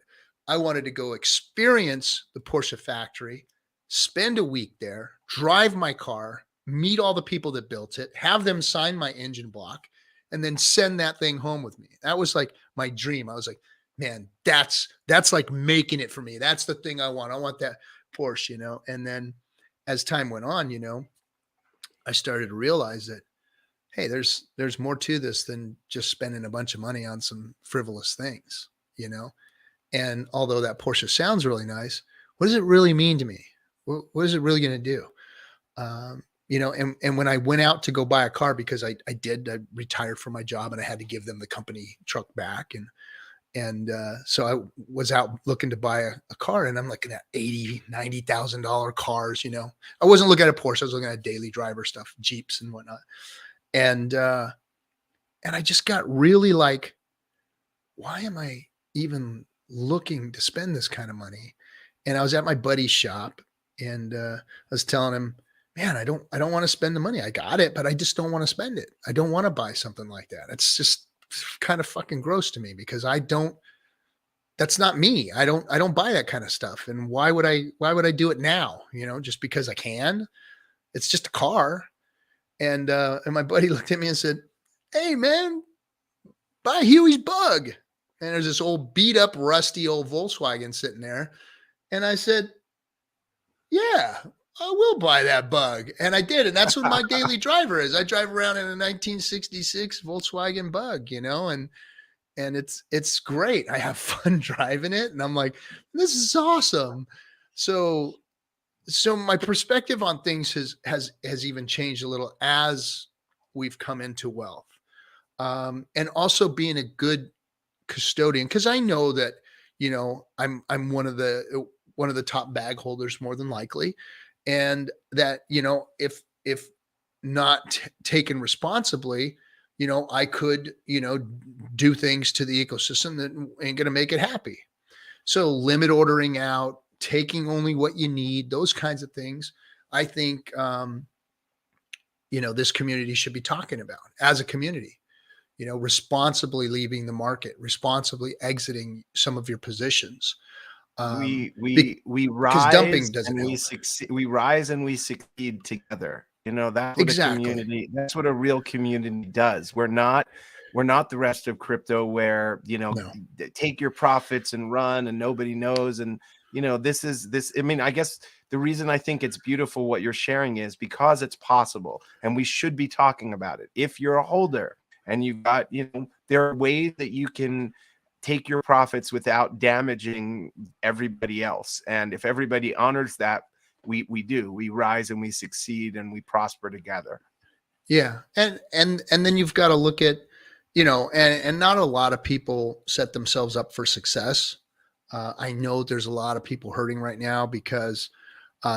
I wanted to go experience the Porsche factory, spend a week there, drive my car, meet all the people that built it, have them sign my engine block, and then send that thing home with me. That was like my dream. I was like, man, that's like making it for me. That's the thing I want. I want that Porsche, And then as time went on, I started to realize that, hey, there's more to this than just spending a bunch of money on some frivolous things, And although that Porsche sounds really nice, what does it really mean to me? What is it really going to do? And when I went out to go buy a car, because I retired from my job and I had to give them the company truck back. And so I was out looking to buy a car, and I'm looking at $80,000-$90,000 cars. I wasn't looking at a Porsche. I was looking at daily driver stuff, Jeeps and whatnot. And I just got really like, why am I even looking to spend this kind of money? And I was at my buddy's shop, and I was telling him, man, I don't want to spend the money. I got it, but I just don't want to spend it. I don't want to buy something like that. It's just kind of fucking gross to me, because that's not me. I don't buy that kind of stuff. And why would I do it now? Just because I can. It's just a car. And my buddy looked at me and said, hey man, buy Huey's Bug. And there's this old beat up, rusty old Volkswagen sitting there. And I said, yeah, I will buy that Bug. And I did. And that's what my daily driver is. I drive around in a 1966 Volkswagen Bug, and it's great. I have fun driving it. And I'm like, this is awesome. So my perspective on things has even changed a little as we've come into wealth. And also being a good custodian, because I know that, I'm one of the top bag holders more than likely. And that, if not taken responsibly, I could, do things to the ecosystem that ain't going to make it happy. So limit ordering out, taking only what you need, those kinds of things. I think, this community should be talking about as a community, responsibly leaving the market, responsibly exiting some of your positions. We Because rise dumping doesn't and we help. succeed. We rise and we succeed together. That's what a Exactly. community, that's what a real community does. We're not the rest of crypto where, No. take your profits and run and nobody knows. And, I mean, I guess the reason I think it's beautiful what you're sharing is because it's possible and we should be talking about it. If you're a holder and you've got, there are ways that you can take your profits without damaging everybody else. And if everybody honors that, we rise and we succeed and we prosper together. Yeah. And then you've got to look at, and not a lot of people set themselves up for success. I know there's a lot of people hurting right now because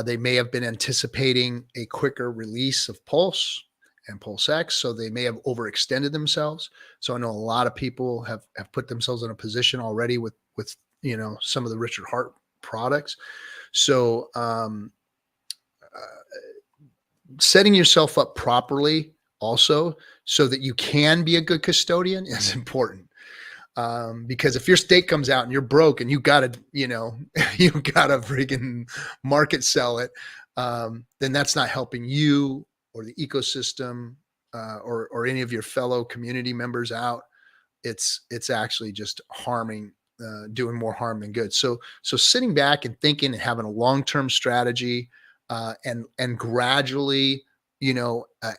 they may have been anticipating a quicker release of Pulse and Pulse X, so they may have overextended themselves. So I know a lot of people have put themselves in a position already with some of the Richard Hart products. So setting yourself up properly also so that you can be a good custodian is important. Because if your stake comes out and you're broke and you gotta, you gotta freaking market sell it, then that's not helping you or the ecosystem or any of your fellow community members out. It's actually just harming, doing more harm than good. So sitting back and thinking and having a long-term strategy, and gradually,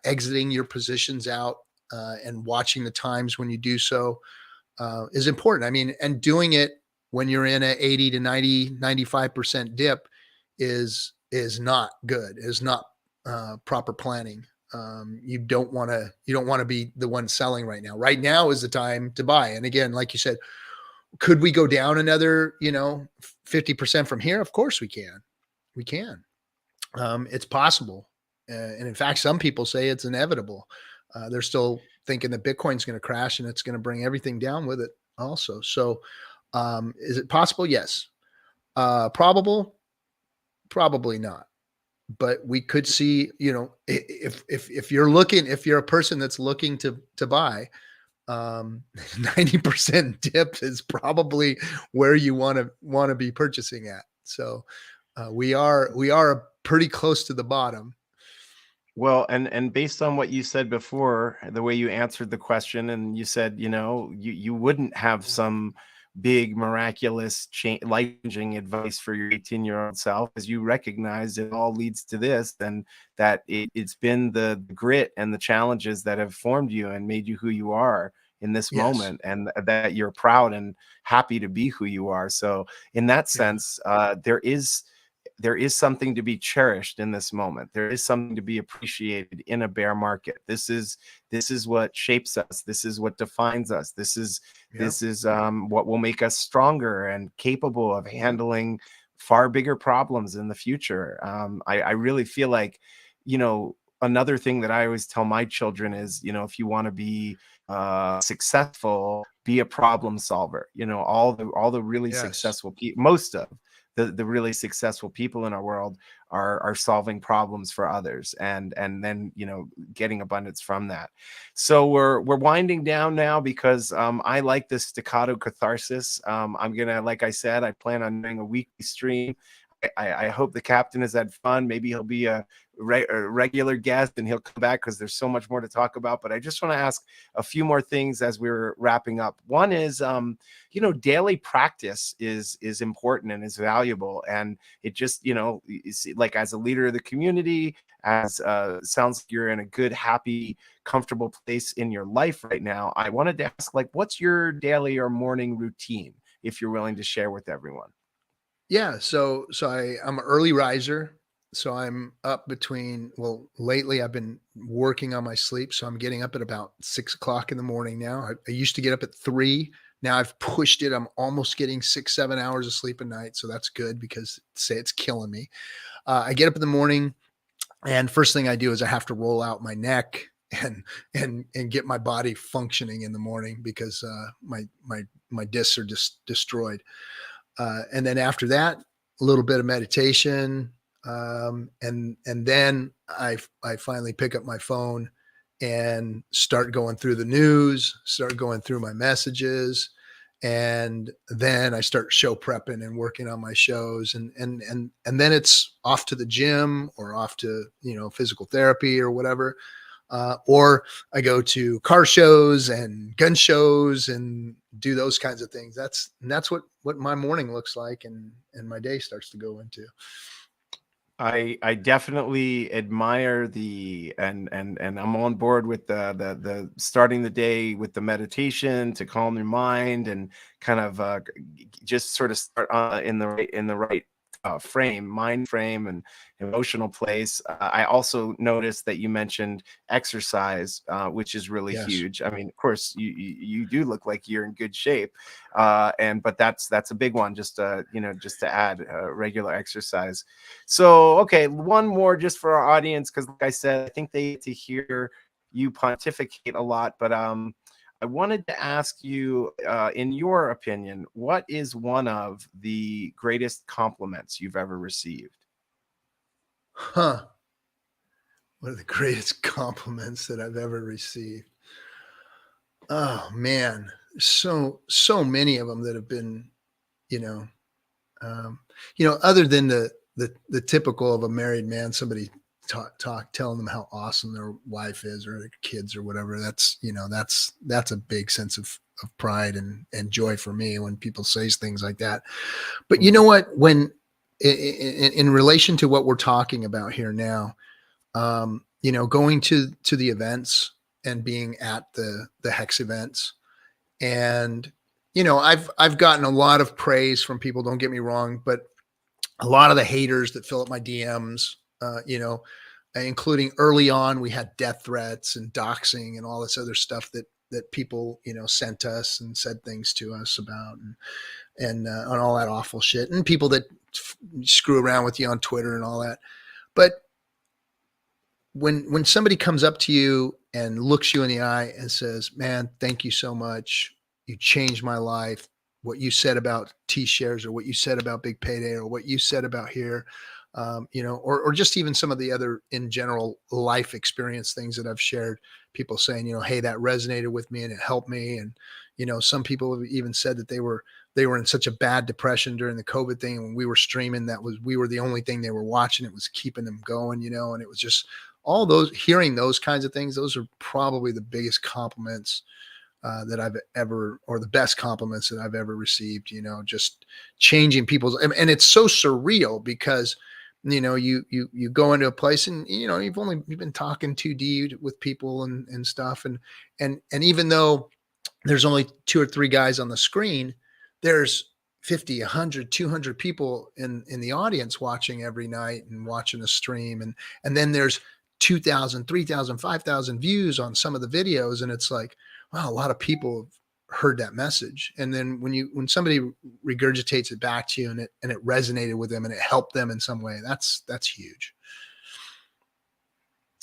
exiting your positions out, and watching the times when you do so, is important. I mean, and doing it when you're in a 80 to 90, 95% dip is not good, is not proper planning. You don't want to be the one selling right now. Right now is the time to buy. And again, like you said, could we go down another, 50% from here? Of course we can. We can. It's possible. And in fact, some people say it's inevitable. They're still thinking that Bitcoin's going to crash and it's going to bring everything down with it also. So is it possible? Yes. Probable? Probably not. But we could see, if you're a person that's looking to buy, 90% dip is probably where you want to be purchasing at. So we are pretty close to the bottom. Well, and based on what you said before, the way you answered the question, and you said, you wouldn't have some big miraculous life-changing advice for your 18-year-old self, as you recognize it all leads to this, and that it's been the grit and the challenges that have formed you and made you who you are in this Yes. moment, and that you're proud and happy to be who you are. So in that sense, there is something to be cherished in this moment. There is something to be appreciated in a bear market. This is what shapes us. This is what defines us. This is what will make us stronger and capable of handling far bigger problems in the future. I really feel like, another thing that I always tell my children is, if you want to be successful, be a problem solver. All the really successful people, most of the really successful people in our world are solving problems for others, and then getting abundance from that. So we're winding down now because I like this staccato catharsis. I'm gonna, like I said, I plan on doing a weekly stream. I hope the captain has had fun. Maybe he'll be a regular guest and he'll come back because there's so much more to talk about. But I just want to ask a few more things as we're wrapping up. One is, daily practice is important and is valuable. And it just, like as a leader of the community, as sounds like you're in a good, happy, comfortable place in your life right now. I wanted to ask, like, what's your daily or morning routine, if you're willing to share with everyone? Yeah. So I'm an early riser. So I'm up lately I've been working on my sleep. So I'm getting up at about 6 o'clock in the morning now. I used to get up at 3. Now I've pushed it. I'm almost getting 6, 7 hours of sleep a night. So that's good because say it's killing me. I get up in the morning and first thing I do is I have to roll out my neck and get my body functioning in the morning because my discs are just destroyed. And then after that, a little bit of meditation. And then I finally pick up my phone and start going through the news, start going through my messages. And then I start show prepping and working on my shows. And then it's off to the gym or off to, physical therapy or whatever. Or I go to car shows and gun shows and do those kinds of things. That's what my morning looks like, and my day starts to go into. I definitely admire and I'm on board with the starting the day with the meditation to calm your mind and kind of just sort of start in the right mind frame and emotional place. I also noticed that you mentioned exercise, which is really Yes. huge. I mean, of course, you do look like you're in good shape, but that's a big one. Just just to add regular exercise. So, okay, one more just for our audience, because like I said, I think they get to hear you pontificate a lot. But I wanted to ask you, in your opinion, what is one of the greatest compliments you've ever received? Huh. One of the greatest compliments that I've ever received. Oh man, so many of them that have been, you know, other than the typical of a married man, somebody telling them how awesome their wife is or their kids or whatever. That's a big sense of pride and joy for me when people say things like that. But you know what? When in relation to what we're talking about here now, going to the events and being at the Hex events, and I've gotten a lot of praise from people. Don't get me wrong, but a lot of the haters that fill up my DMs, including early on, we had death threats and doxing and all this other stuff that people, sent us and said things to us about, and on all that awful shit, and people that screw around with you on Twitter and all that. But when somebody comes up to you and looks you in the eye and says, "Man, thank you so much. You changed my life. What you said about T-shares, or what you said about Big Payday, or what you said about here," or just even some of the other in general life experience things that I've shared. People saying, "Hey, that resonated with me and it helped me." And some people have even said that they were in such a bad depression during the COVID thing. When we were streaming, we were the only thing they were watching. It was keeping them going, and it was just all those, hearing those kinds of things. Those are probably the biggest compliments that I've ever, or the best compliments that I've ever received, just changing people's, and it's so surreal because, you go into a place and, you've been talking 2D with people and stuff. And even though there's only 2 or 3 guys on the screen, there's 50, 100, 200 people in the audience watching every night and watching the stream. And then there's 2,000, 3,000, 5,000 views on some of the videos. And it's like, wow, a lot of people have heard that message. And then when somebody regurgitates it back to you and it resonated with them and it helped them in some way, that's huge.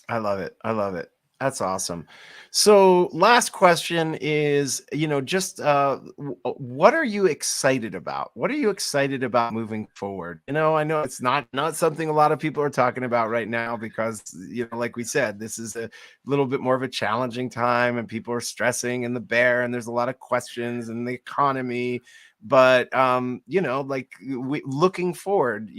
I love it. I love it. That's awesome. So, last question is, just what are you excited about? What are you excited about moving forward? I know it's not something a lot of people are talking about right now because, like we said, this is a little bit more of a challenging time and people are stressing and the bear and there's a lot of questions and the economy. But looking forward,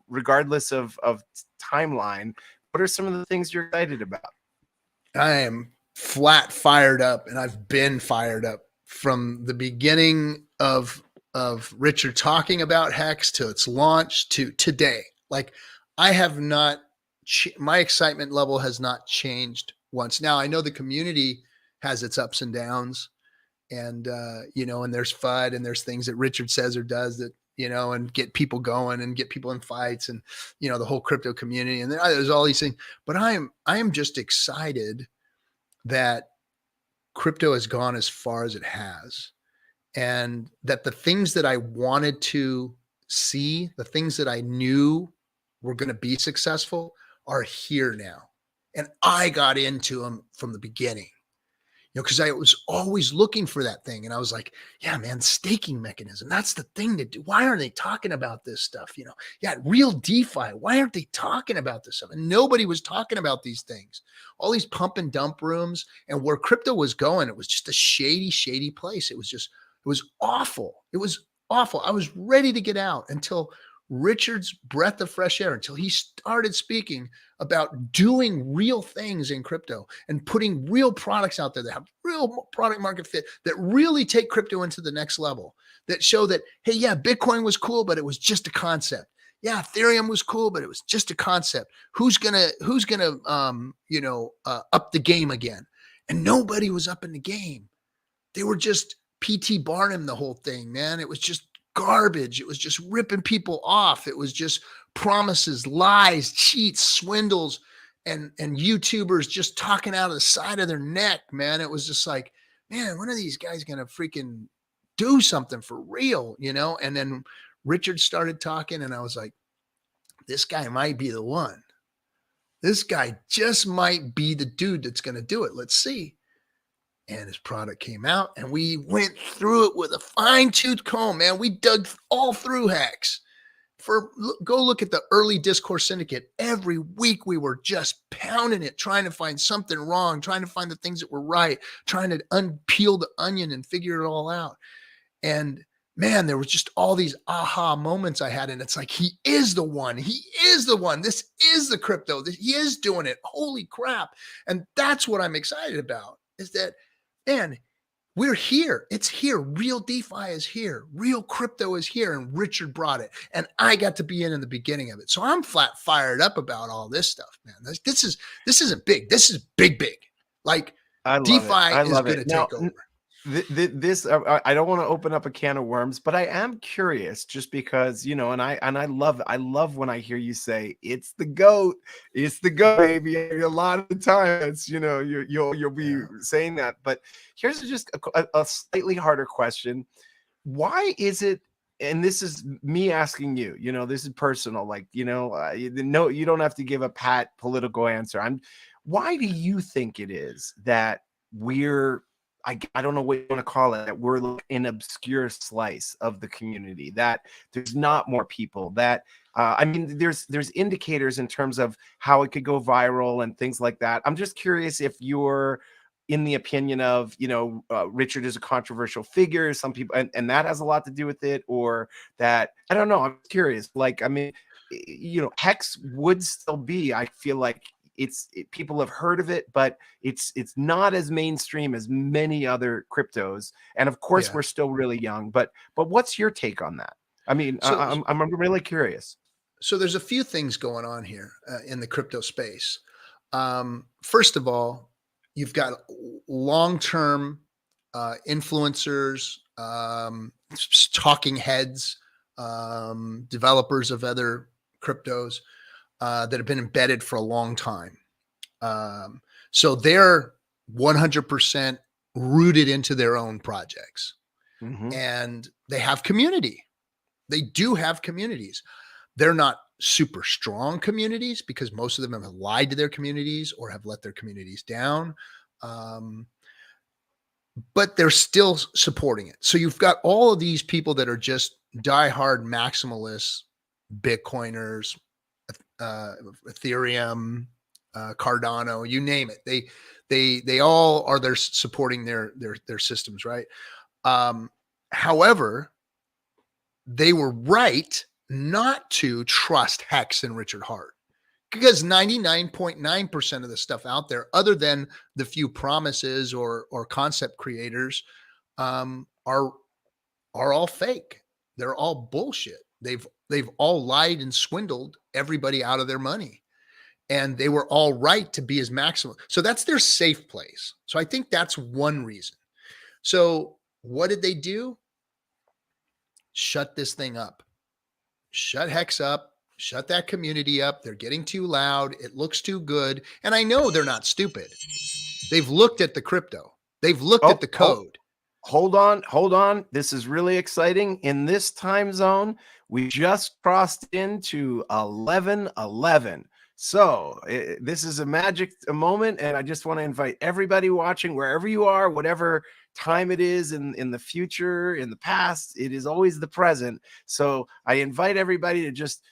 regardless of timeline, what are some of the things you're excited about? I am flat fired up, and I've been fired up from the beginning of Richard talking about Hex to its launch to today. Like, I have not, my excitement level has not changed once. Now I know the community has its ups and downs, and and there's FUD and there's things that Richard says or does that, and get people going and get people in fights, and the whole crypto community, and there's all these things. But I am just excited that crypto has gone as far as it has, and that the things that I wanted to see, the things that I knew were going to be successful, are here now. And I got into them from the beginning. because I was always looking for that thing. And I was like, yeah, man, staking mechanism. That's the thing to do. Why aren't they talking about this stuff? Yeah, real DeFi. Why aren't they talking about this stuff? And nobody was talking about these things. All these pump and dump rooms, and where crypto was going, it was just a shady, shady place. It was awful. It was awful. I was ready to get out until Richard's breath of fresh air, until he started speaking about doing real things in crypto and putting real products out there that have real product market fit, that really take crypto into the next level, that show that, hey, yeah, Bitcoin was cool, but it was just a concept. Yeah, Ethereum was cool, but it was just a concept. Who's gonna up the game again? And nobody was up in the game. They were just P.T. Barnum, the whole thing, man. It was just garbage. It was just ripping people off. It was just promises, lies, cheats, swindles, and YouTubers just talking out of the side of their neck, man. It was just like, man, when are these guys going to freaking do something for real, And then Richard started talking, and I was like, this guy might be the one. This guy just might be the dude that's going to do it. Let's see. And his product came out, and we went through it with a fine-tooth comb, man. We dug all through Hex. Go look at the early Discourse Syndicate. Every week we were just pounding it, trying to find something wrong, trying to find the things that were right, trying to unpeel the onion and figure it all out. And man, there was just all these aha moments I had. And it's like, he is the one. He is the one. This is the crypto. He is doing it. Holy crap. And that's what I'm excited about, is that, man, we're here. It's here. Real DeFi is here. Real crypto is here. And Richard brought it. And I got to be in the beginning of it. So I'm flat fired up about all this stuff, man. This isn't big. This is big. Like, DeFi is going to take over. This I don't want to open up a can of worms, but I am curious, just because, and I love when I hear you say it's the GOAT, baby. A lot of the time it's, you'll be saying that. But here's just a slightly harder question. Why is it, and this is me asking you, this is personal, like, no, you don't have to give a pat political answer. Why do you think it is that we're, I don't know what you want to call it, that we're like an obscure slice of the community, that there's not more people, that there's indicators in terms of how it could go viral and things like that. I'm just curious if you're in the opinion of, Richard is a controversial figure, some people, and that has a lot to do with it, or that, I don't know. I'm curious. Like, Hex would still be, I feel like, people have heard of it, but it's not as mainstream as many other cryptos. And of course, we're still really young. But what's your take on that? I'm really curious. So there's a few things going on here in the crypto space. First of all, you've got long-term influencers, talking heads, developers of other cryptos that have been embedded for a long time. So they're 100% rooted into their own projects. Mm-hmm. And they have community. They do have communities. They're not super strong communities, because most of them have lied to their communities or have let their communities down. But they're still supporting it. So you've got all of these people that are just diehard maximalists, Bitcoiners, Ethereum, Cardano, you name it. They all are there supporting their systems, right? However, they were right not to trust Hex and Richard Hart, because 99.9% of the stuff out there, other than the few promises or concept creators, are all fake. They're all bullshit. They've all lied and swindled everybody out of their money, and they were all right to be as maximal. So that's their safe place. So I think that's one reason. So what did they do? Shut this thing up. Shut Hex up. Shut that community up. They're getting too loud. It looks too good. And I know they're not stupid. They've looked at the crypto. They've looked at the code. Hold on. This is really exciting. In this time zone, we just crossed into 11:11. So this is a magic moment, and I just want to invite everybody watching, wherever you are, whatever time it is in the future, in the past, it is always the present. So I invite everybody to just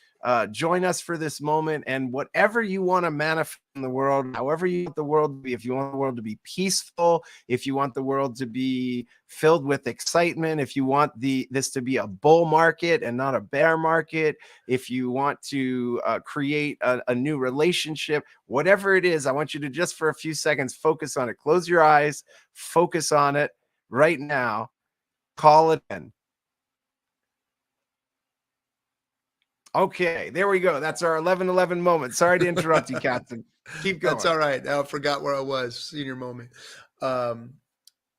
join us for this moment, and whatever you want to manifest in the world, however you want the world to be, if you want the world to be peaceful, if you want the world to be filled with excitement, if you want this to be a bull market and not a bear market, if you want to create a new relationship, whatever it is, I want you to just for a few seconds focus on it. Close your eyes, focus on it right now, call it in. Okay, there we go. That's our 11-11 moment. Sorry to interrupt you, Captain. Keep going. That's all right. Now I forgot where I was. Senior moment.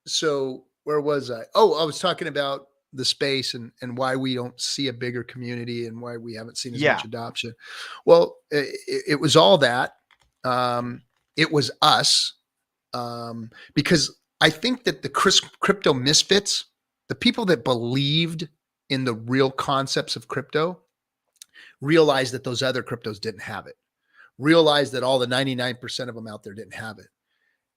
So where was I? Oh, I was talking about the space and why we don't see a bigger community and why we haven't seen as much adoption. Well, it was all that. It was us. Because I think that the crypto misfits, the people that believed in the real concepts of crypto, realized that those other cryptos didn't have it, realized that all the 99% of them out there didn't have it.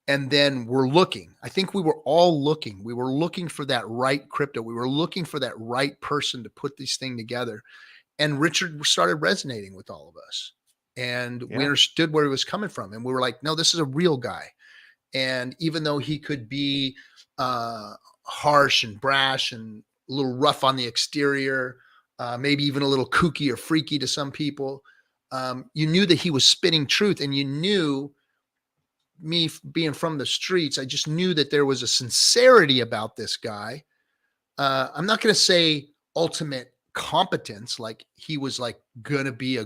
And then we're looking. I think we were all looking. We were looking for that right crypto. We were looking for that right person to put this thing together. And Richard started resonating with all of us. And we understood where he was coming from. And we were like, no, this is a real guy. And even though he could be harsh and brash and a little rough on the exterior, maybe even a little kooky or freaky to some people, you knew that he was spitting truth. And you knew, me being from the streets, I just knew that there was a sincerity about this guy. I'm not going to say ultimate competence, like he was like going to be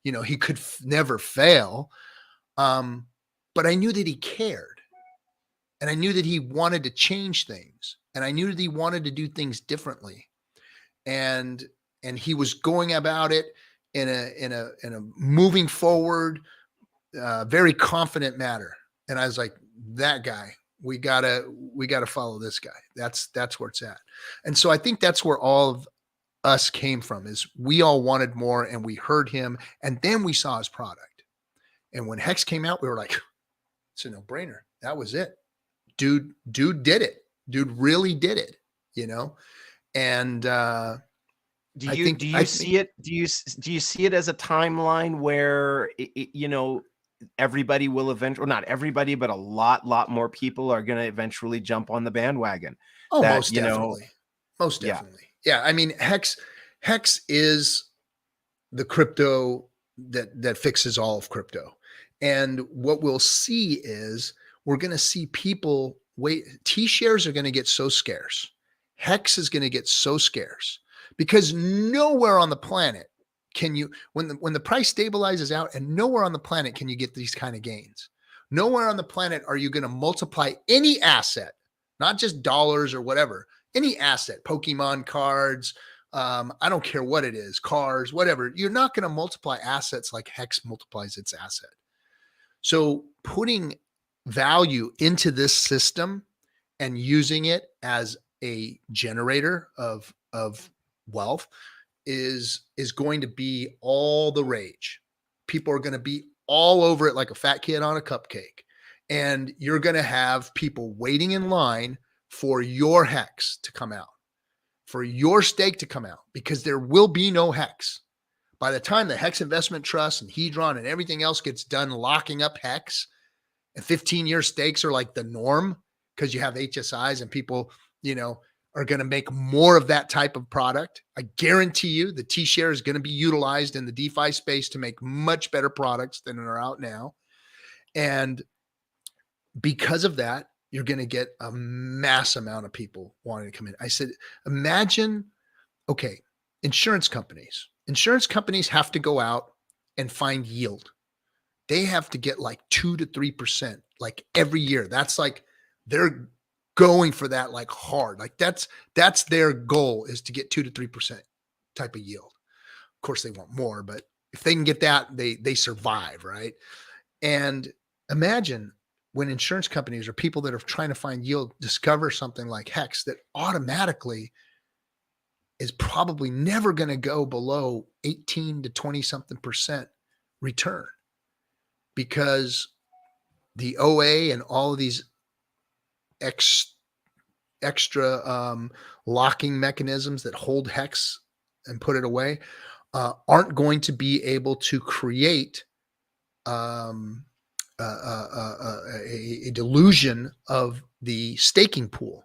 he could never fail. But I knew that he cared. And I knew that he wanted to change things. And I knew that he wanted to do things differently. And he was going about it in a moving forward, very confident manner. And I was like, that guy, we gotta follow this guy. That's where it's at. And so I think that's where all of us came from, is we all wanted more and we heard him. And then we saw his product. And when Hex came out, we were like, it's a no-brainer. That was it. Dude did it. Dude really did it, And do you see it as a timeline where everybody will eventually, not everybody, but a lot more people are going to eventually jump on the bandwagon? Oh, most definitely. Most definitely. Yeah. I mean, Hex is the crypto that fixes all of crypto. And what we'll see is we're going to see people T-shares are going to get so scarce. Hex is going to get so scarce because nowhere on the planet can you, when the price stabilizes out, and nowhere on the planet can you get these kind of gains. Nowhere on the planet are you going to multiply any asset, not just dollars or whatever, any asset, Pokemon cards, I don't care what it is, cars, whatever. You're not going to multiply assets like Hex multiplies its asset. So putting value into this system and using it as a generator of wealth is going to be all the rage. People are going to be all over it like a fat kid on a cupcake. And you're going to have people waiting in line for your Hex to come out, for your stake to come out, because there will be no Hex. By the time the Hex Investment Trust and Hedron and everything else gets done locking up Hex, and 15-year stakes are like the norm because you have HSIs and people, are going to make more of that type of product. I guarantee you the T-share is going to be utilized in the DeFi space to make much better products than are out now. And because of that, you're going to get a mass amount of people wanting to come in. I said, imagine, okay, insurance companies have to go out and find yield. They have to get like 2 to 3%, like every year. That's like, they're going for that like hard. Like that's their goal, is to get 2 to 3% type of yield. Of course they want more, but if they can get that, they survive, right? And imagine when insurance companies or people that are trying to find yield discover something like Hex that automatically is probably never going to go below 18 to 20 something % return. because the OA and all of these extra locking mechanisms that hold hex and put it away aren't going to be able to create um, a delusion of the staking pool,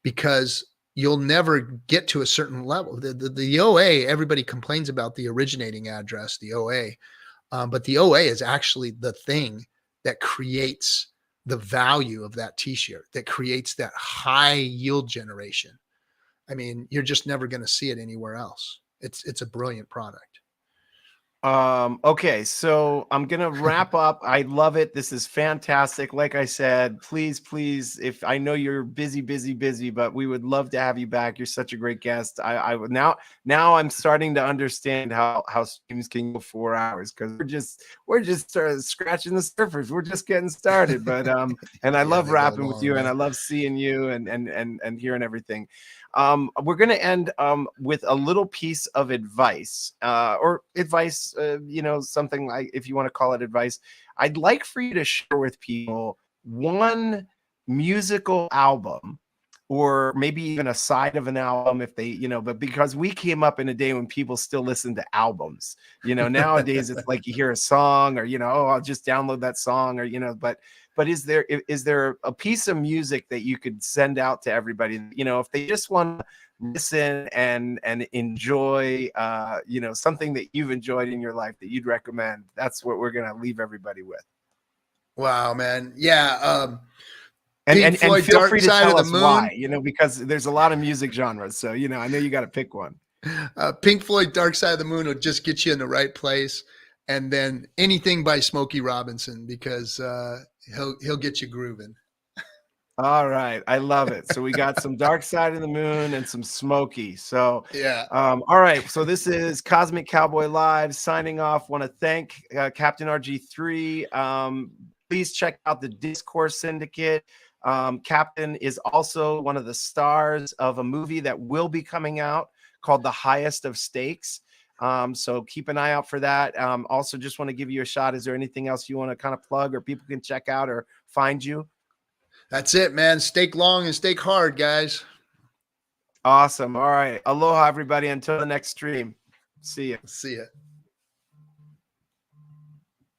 because you'll never get to a certain level. The OA, everybody complains about the originating address, the OA, but the OA is actually the thing that creates the value of that t-shirt, that creates that high yield generation. I mean, you're just never going to see it anywhere else. It's a brilliant product. Okay, so I'm gonna wrap up. I love it. This is fantastic. Like I said, please, if I know you're busy, but we would love to have you back. You're such a great guest. I would now I'm starting to understand how streams can go 4 hours, because we're just scratching the surface. We're just getting started. But and I love they go rapping with long, you, man. and I love seeing you and hearing everything. We're going to end with a little piece of advice, something like, if you want to call it advice. I'd like for you to share with people one musical album, or maybe even a side of an album, if they, but because we came up in a day when people still listen to albums, nowadays it's like you hear a song, or, oh, I'll just download that song, or, but is there a piece of music that you could send out to everybody, if they just want to listen and enjoy, something that you've enjoyed in your life that you'd recommend? That's what we're going to leave everybody with. Wow, man. Yeah. And feel free to tell us why, Moon. Because there's a lot of music genres. So, I know you got to pick one. Pink Floyd, Dark Side of the Moon will just get you in the right place. And then anything by Smokey Robinson, because he'll get you grooving. All right. I love it. So we got some Dark Side of the Moon and some Smokey. So, yeah. All right. So this is Cosmic Cowboy Live signing off. Want to thank Captain RG3. Please check out the Discourse Syndicate. Captain is also one of the stars of a movie that will be coming out called The Highest of Stakes. So keep an eye out for that. Also, just want to give you a shot. Is there anything else you want to kind of plug, or people can check out or find you? That's it, man. Stake long and stake hard, guys. Awesome. All right. Aloha, everybody. Until the next stream. See ya. See ya.